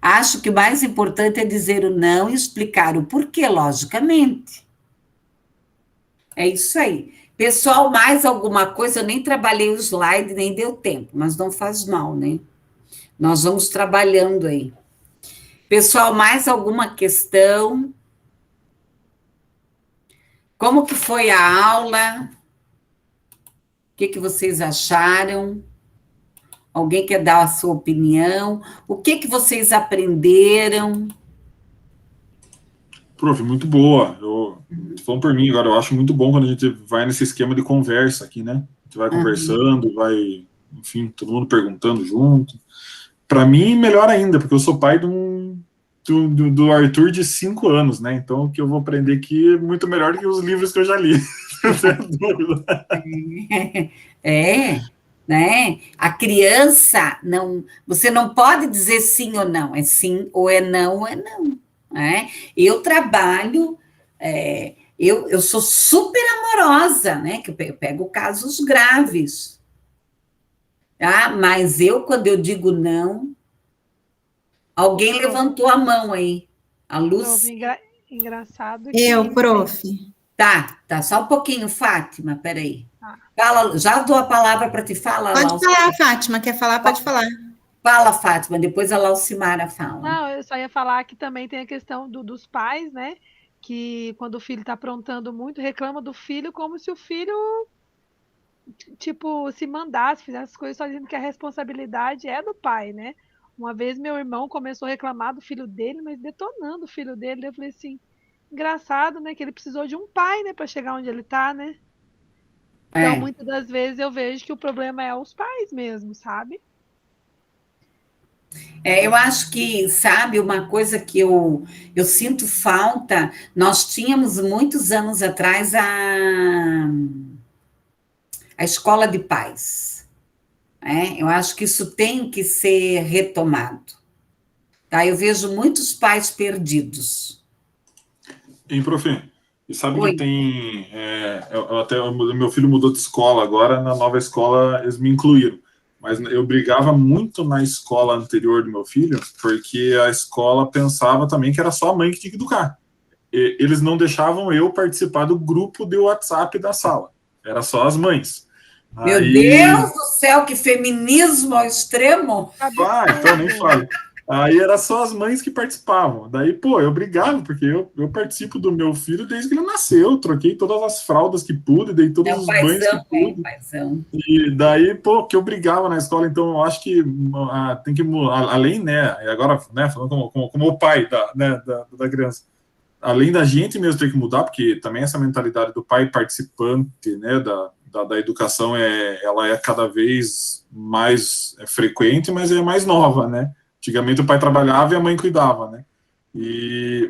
acho que o mais importante é dizer o não e explicar o porquê, logicamente. É isso aí. Pessoal, mais alguma coisa? Eu nem trabalhei o slide, nem deu tempo, mas não faz mal, né? Nós vamos trabalhando aí. Pessoal, mais alguma questão? Como que foi a aula? O que vocês acharam? Alguém quer dar a sua opinião? O que vocês aprenderam? Prof, muito boa. Falando por mim agora, eu acho muito bom quando a gente vai nesse esquema de conversa aqui, né? A gente vai conversando, vai, enfim, todo mundo perguntando junto. Para mim, melhor ainda, porque eu sou pai do Arthur de 5 anos, né? Então, o que eu vou aprender aqui é muito melhor do que os livros que eu já li. Né? A criança, você não pode dizer sim ou não, é sim ou é não, né? Eu trabalho, eu sou super amorosa, né? Que eu pego casos graves, tá? Mas quando eu digo não, alguém levantou a mão aí, a luz. Engraçado. Prof. Tá, só um pouquinho, Fátima, peraí. Fala, já dou a palavra para te falar. Pode falar, Fátima, quer falar? Pode falar. Fala, Fátima, depois a Laucimara fala. Não, eu só ia falar que também tem a questão dos pais, né? Que quando o filho está aprontando muito, reclama do filho como se o filho, tipo, se mandasse, fizesse as coisas só dizendo que a responsabilidade é do pai, né? Uma vez meu irmão começou a reclamar do filho dele, mas detonando o filho dele. Eu falei assim, engraçado, né? Que ele precisou de um pai, né? Para chegar onde ele está, né? Então, muitas das vezes eu vejo que o problema é os pais mesmo, sabe? Eu acho que, sabe, uma coisa que eu sinto falta, nós tínhamos muitos anos atrás a escola de pais. Eu acho que isso tem que ser retomado. Tá? Eu vejo muitos pais perdidos. Prof, e sabe que tem... meu filho mudou de escola agora, na nova escola eles me incluíram. Mas eu brigava muito na escola anterior do meu filho, porque a escola pensava também que era só a mãe que tinha que educar. Eles não deixavam eu participar do grupo de WhatsApp da sala. Era só as mães. Meu Deus do céu, que feminismo ao extremo! Então nem falo. Aí era só as mães que participavam. Daí, eu brigava, porque eu participo do meu filho desde que ele nasceu. Troquei todas as fraldas que pude, dei todos os banhos que pude. E daí, que eu brigava na escola. Então, eu acho que tem que, além, né, e agora, né, falando como o pai da criança, além da gente mesmo ter que mudar, porque também essa mentalidade do pai participante, né, da educação, ela é cada vez mais frequente, mas é mais nova, né? Antigamente o pai trabalhava e a mãe cuidava, né?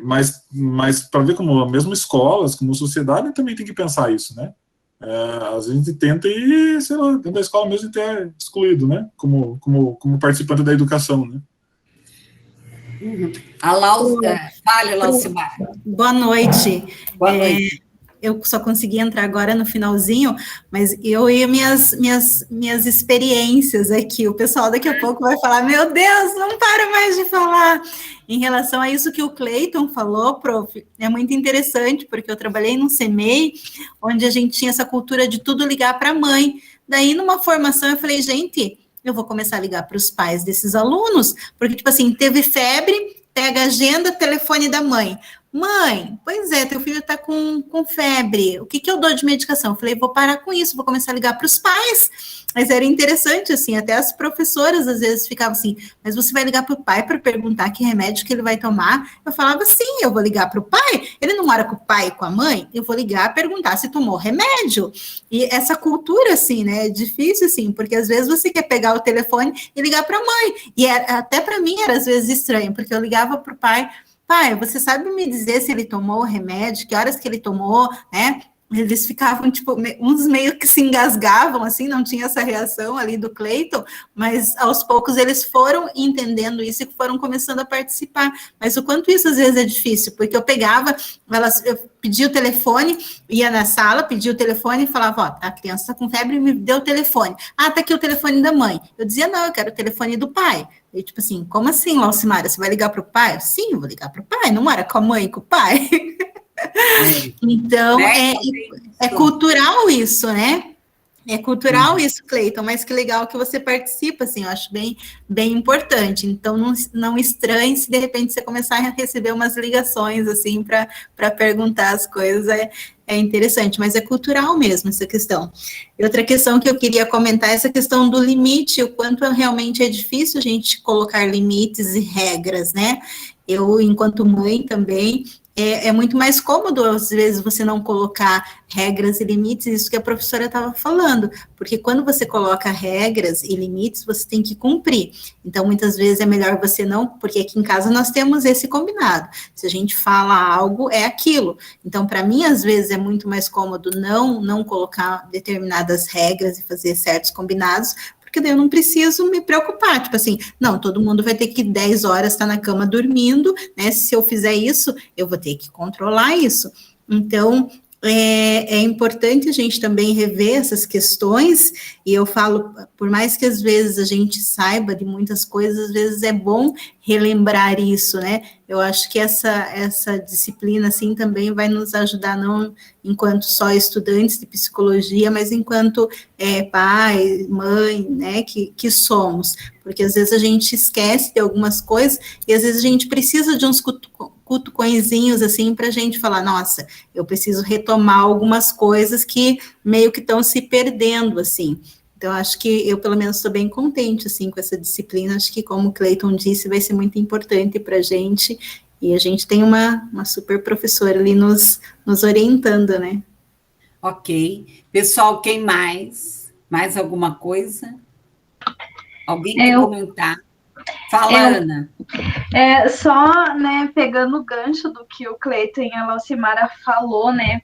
Mas para ver como, mesmo escolas, como sociedade, também tem que pensar isso, né? a gente tenta ir, sei lá, dentro da escola mesmo ter excluído, né? Como participante da educação, né? Fale, Laucimar. Boa noite. Boa noite. Eu só consegui entrar agora no finalzinho, mas eu e minhas experiências aqui. O pessoal daqui a pouco vai falar, meu Deus, não para mais de falar. Em relação a isso que o Cleiton falou, prof, é muito interessante, porque eu trabalhei num CMEI, onde a gente tinha essa cultura de tudo ligar para a mãe. Daí, numa formação, eu falei, gente, eu vou começar a ligar para os pais desses alunos, porque, tipo assim, teve febre, pega a agenda, telefone da mãe. Mãe, pois é, teu filho tá com febre, o que eu dou de medicação? Eu falei, vou parar com isso, vou começar a ligar para os pais. Mas era interessante, assim, até as professoras às vezes ficavam assim, mas você vai ligar para o pai para perguntar que remédio que ele vai tomar? Eu falava, sim, eu vou ligar para o pai, ele não mora com o pai e com a mãe, eu vou ligar perguntar se tomou remédio. E essa cultura, assim, né, é difícil, assim, porque às vezes você quer pegar o telefone e ligar para a mãe, e até para mim era às vezes estranho, porque eu ligava para o pai, você sabe me dizer se ele tomou o remédio, que horas que ele tomou, né? Eles ficavam, tipo, uns meio que se engasgavam, assim, não tinha essa reação ali do Cleiton, mas aos poucos eles foram entendendo isso e foram começando a participar. Mas o quanto isso às vezes é difícil, porque eu pegava, eu pedia o telefone, ia na sala, pedia o telefone e falava, ó, a criança está com febre, me deu o telefone. Ah, tá aqui o telefone da mãe. Eu dizia, não, eu quero o telefone do pai. E tipo assim, como assim, Laucimara, você vai ligar para o pai? Sim, eu vou ligar para o pai, não mora com a mãe e com o pai. Então, é cultural isso, né? É cultural isso, Cleiton, mas que legal que você participa, assim, eu acho bem, bem importante. Então, não estranhe se de repente você começar a receber umas ligações, assim, para perguntar as coisas, é interessante, mas é cultural mesmo essa questão. E outra questão que eu queria comentar é essa questão do limite, o quanto realmente é difícil a gente colocar limites e regras, né? Eu, enquanto mãe também, é muito mais cômodo, às vezes, você não colocar regras e limites, isso que a professora estava falando, porque quando você coloca regras e limites, você tem que cumprir. Então, muitas vezes é melhor você não, porque aqui em casa nós temos esse combinado. Se a gente fala algo, é aquilo. Então, para mim, às vezes, é muito mais cômodo não colocar determinadas regras e fazer certos combinados, porque daí eu não preciso me preocupar, tipo assim, não, todo mundo vai ter que 10 horas estar na cama dormindo, né, se eu fizer isso, eu vou ter que controlar isso. Então, é importante a gente também rever essas questões, e eu falo, por mais que às vezes a gente saiba de muitas coisas, às vezes é bom relembrar isso, né? Eu acho que essa disciplina, assim, também vai nos ajudar, não enquanto só estudantes de psicologia, mas enquanto pai, mãe, né, que somos, porque às vezes a gente esquece de algumas coisas, e às vezes a gente precisa de uns cutucõezinhos, assim, para a gente falar, nossa, eu preciso retomar algumas coisas que meio que estão se perdendo, assim. Então, acho que eu, pelo menos, estou bem contente, assim, com essa disciplina. Acho que, como o Cleiton disse, vai ser muito importante para a gente, e a gente tem uma super professora ali nos orientando, né? Ok. Pessoal, quem mais? Mais alguma coisa? Alguém quer comentar? Fala, Ana. Só, né, pegando o gancho do que o Cleiton e a Laucimara falou, né,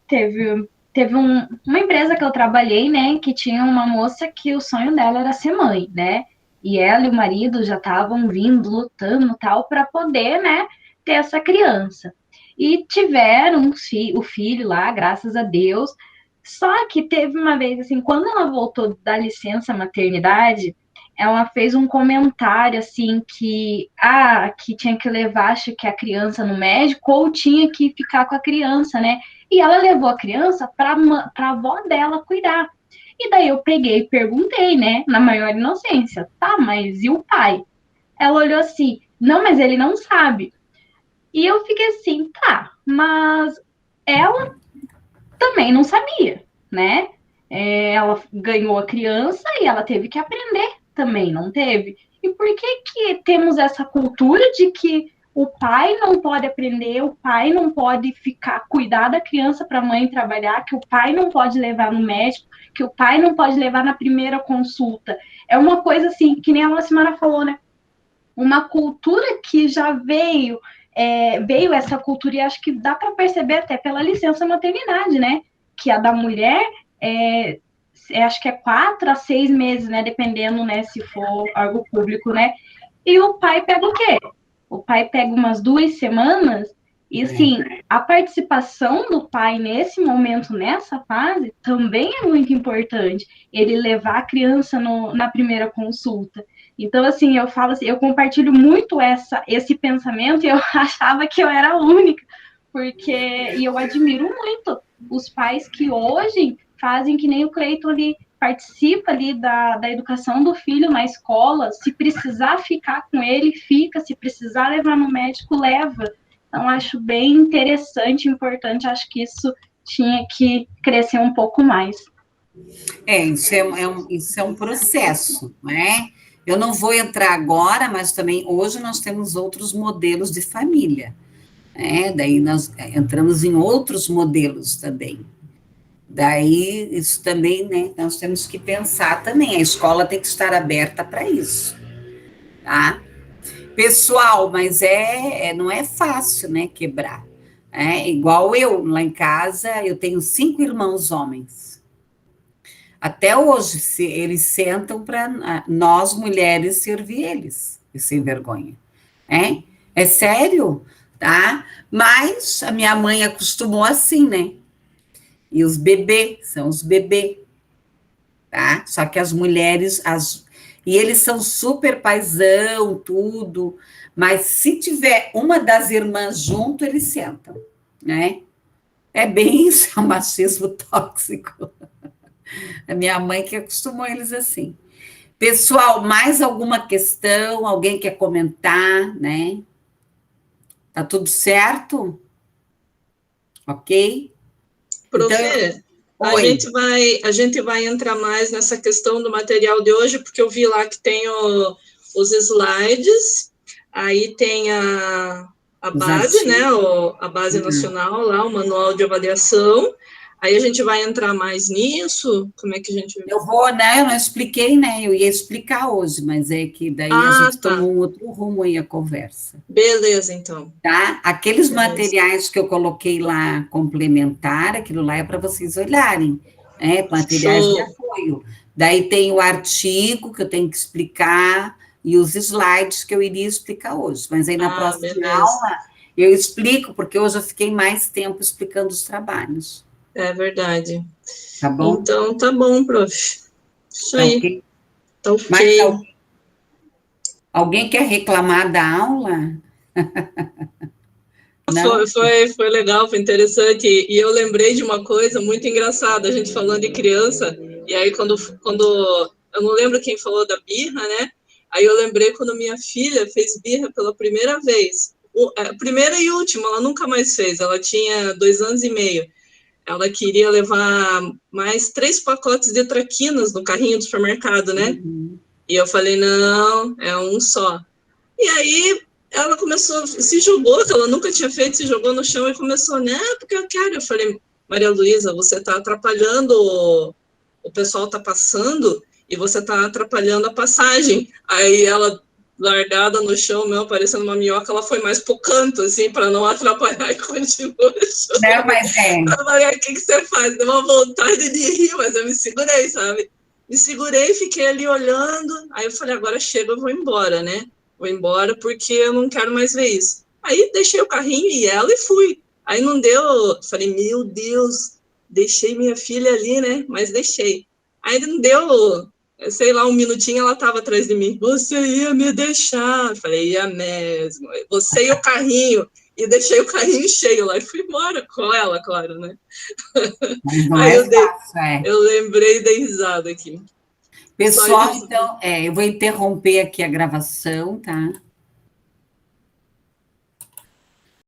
teve uma empresa que eu trabalhei, né, que tinha uma moça que o sonho dela era ser mãe, né, e ela e o marido já estavam vindo, lutando, tal, para poder, né, ter essa criança. E tiveram o filho lá, graças a Deus, só que teve uma vez, assim, quando ela voltou da licença maternidade, ela fez um comentário, assim, que tinha que levar, acho que a criança no médico, ou tinha que ficar com a criança, né? E ela levou a criança para a avó dela cuidar. E daí eu peguei e perguntei, né, na maior inocência, tá, mas e o pai? Ela olhou assim, não, mas ele não sabe. E eu fiquei assim, tá, mas ela também não sabia, né? Ela ganhou a criança e ela teve que aprender também, não teve? E por que temos essa cultura de que o pai não pode aprender, o pai não pode cuidar da criança para a mãe trabalhar, que o pai não pode levar no médico, que o pai não pode levar na primeira consulta? É uma coisa assim, que nem a Laucimara falou, né? Uma cultura que já veio essa cultura, e acho que dá para perceber até pela licença maternidade, né? que a da mulher acho que é 4 a 6 meses, né? Dependendo, né? Se for algo público, né? E o pai pega o quê? O pai pega umas 2 semanas. E, assim, a participação do pai nesse momento, nessa fase, também é muito importante. Ele levar a criança na primeira consulta. Então, assim, eu falo assim, eu compartilho muito esse pensamento e eu achava que eu era a única, e eu admiro muito os pais que hoje fazem que nem o Cleiton ali, participa ali da educação do filho na escola, se precisar ficar com ele, fica, se precisar levar no médico, leva. Então, acho bem interessante, importante, acho que isso tinha que crescer um pouco mais. Isso é um processo, né? Eu não vou entrar agora, mas também hoje nós temos outros modelos de família, né? Daí nós entramos em outros modelos também. Daí, isso também, né? Nós temos que pensar também, a escola tem que estar aberta para isso, tá? Pessoal, mas não é fácil, né, quebrar. Igual eu, lá em casa, eu tenho 5 irmãos homens. Até hoje, eles sentam para nós, mulheres, servir eles, sem vergonha. É sério, tá? Mas a minha mãe acostumou assim, né? E os bebês, são os bebês, tá? Só que as mulheres... E eles são super paizão, tudo, mas se tiver uma das irmãs junto, eles sentam, né? É bem isso, é um machismo tóxico. A minha mãe que acostumou eles assim. Pessoal, mais alguma questão? Alguém quer comentar, né? Tá tudo certo? Ok? Prof, Então, a gente vai entrar mais nessa questão do material de hoje, porque eu vi lá que tem os slides, aí tem a base, né, a base nacional lá, o manual de avaliação, aí a gente vai entrar mais nisso, como é que a gente... Eu não expliquei, né, eu ia explicar hoje, mas é que daí a gente tomou um outro rumo aí a conversa. Beleza, então. Tá? Aqueles materiais que eu coloquei lá, complementar, aquilo lá é para vocês olharem, materiais de apoio. Daí tem o artigo que eu tenho que explicar e os slides que eu iria explicar hoje, mas aí na próxima aula eu explico, porque hoje eu fiquei mais tempo explicando os trabalhos. É verdade. Tá bom? Então, tá bom, prof. Isso aí. Okay. Tá ok. Alguém quer reclamar da aula? Foi legal, foi interessante. E eu lembrei de uma coisa muito engraçada, a gente falando de criança, e aí quando eu não lembro quem falou da birra, né? Aí eu lembrei quando minha filha fez birra pela primeira vez. Primeira e última, ela nunca mais fez, ela tinha 2 anos e meio. Ela queria levar mais 3 pacotes de traquinas no carrinho do supermercado, né? E eu falei, não, é um só. E aí ela começou, se jogou, que ela nunca tinha feito, se jogou no chão e começou, né, porque eu quero. Eu falei, Maria Luísa, você está atrapalhando, o pessoal está passando e você está atrapalhando a passagem. Aí ela, largada no chão, mesmo, parecendo uma minhoca, ela foi mais pro canto, assim, para não atrapalhar e continuou. Não, mas Eu falei, o que você faz? Deu uma vontade de rir, mas eu me segurei, sabe? Me segurei, fiquei ali olhando, aí eu falei, agora chega, eu vou embora, né? Vou embora porque eu não quero mais ver isso. Aí deixei o carrinho e ela e fui. Aí não deu, falei, meu Deus, deixei minha filha ali, né? Mas deixei. Aí não deu, sei lá, 1 minutinho, ela estava atrás de mim. Você ia me deixar? Eu falei, ia mesmo. Você e o carrinho. E deixei o carrinho cheio lá e fui embora com ela, claro, né? Mas não aí eu lembrei da risada aqui. Pessoal, então, eu vou interromper aqui a gravação, tá?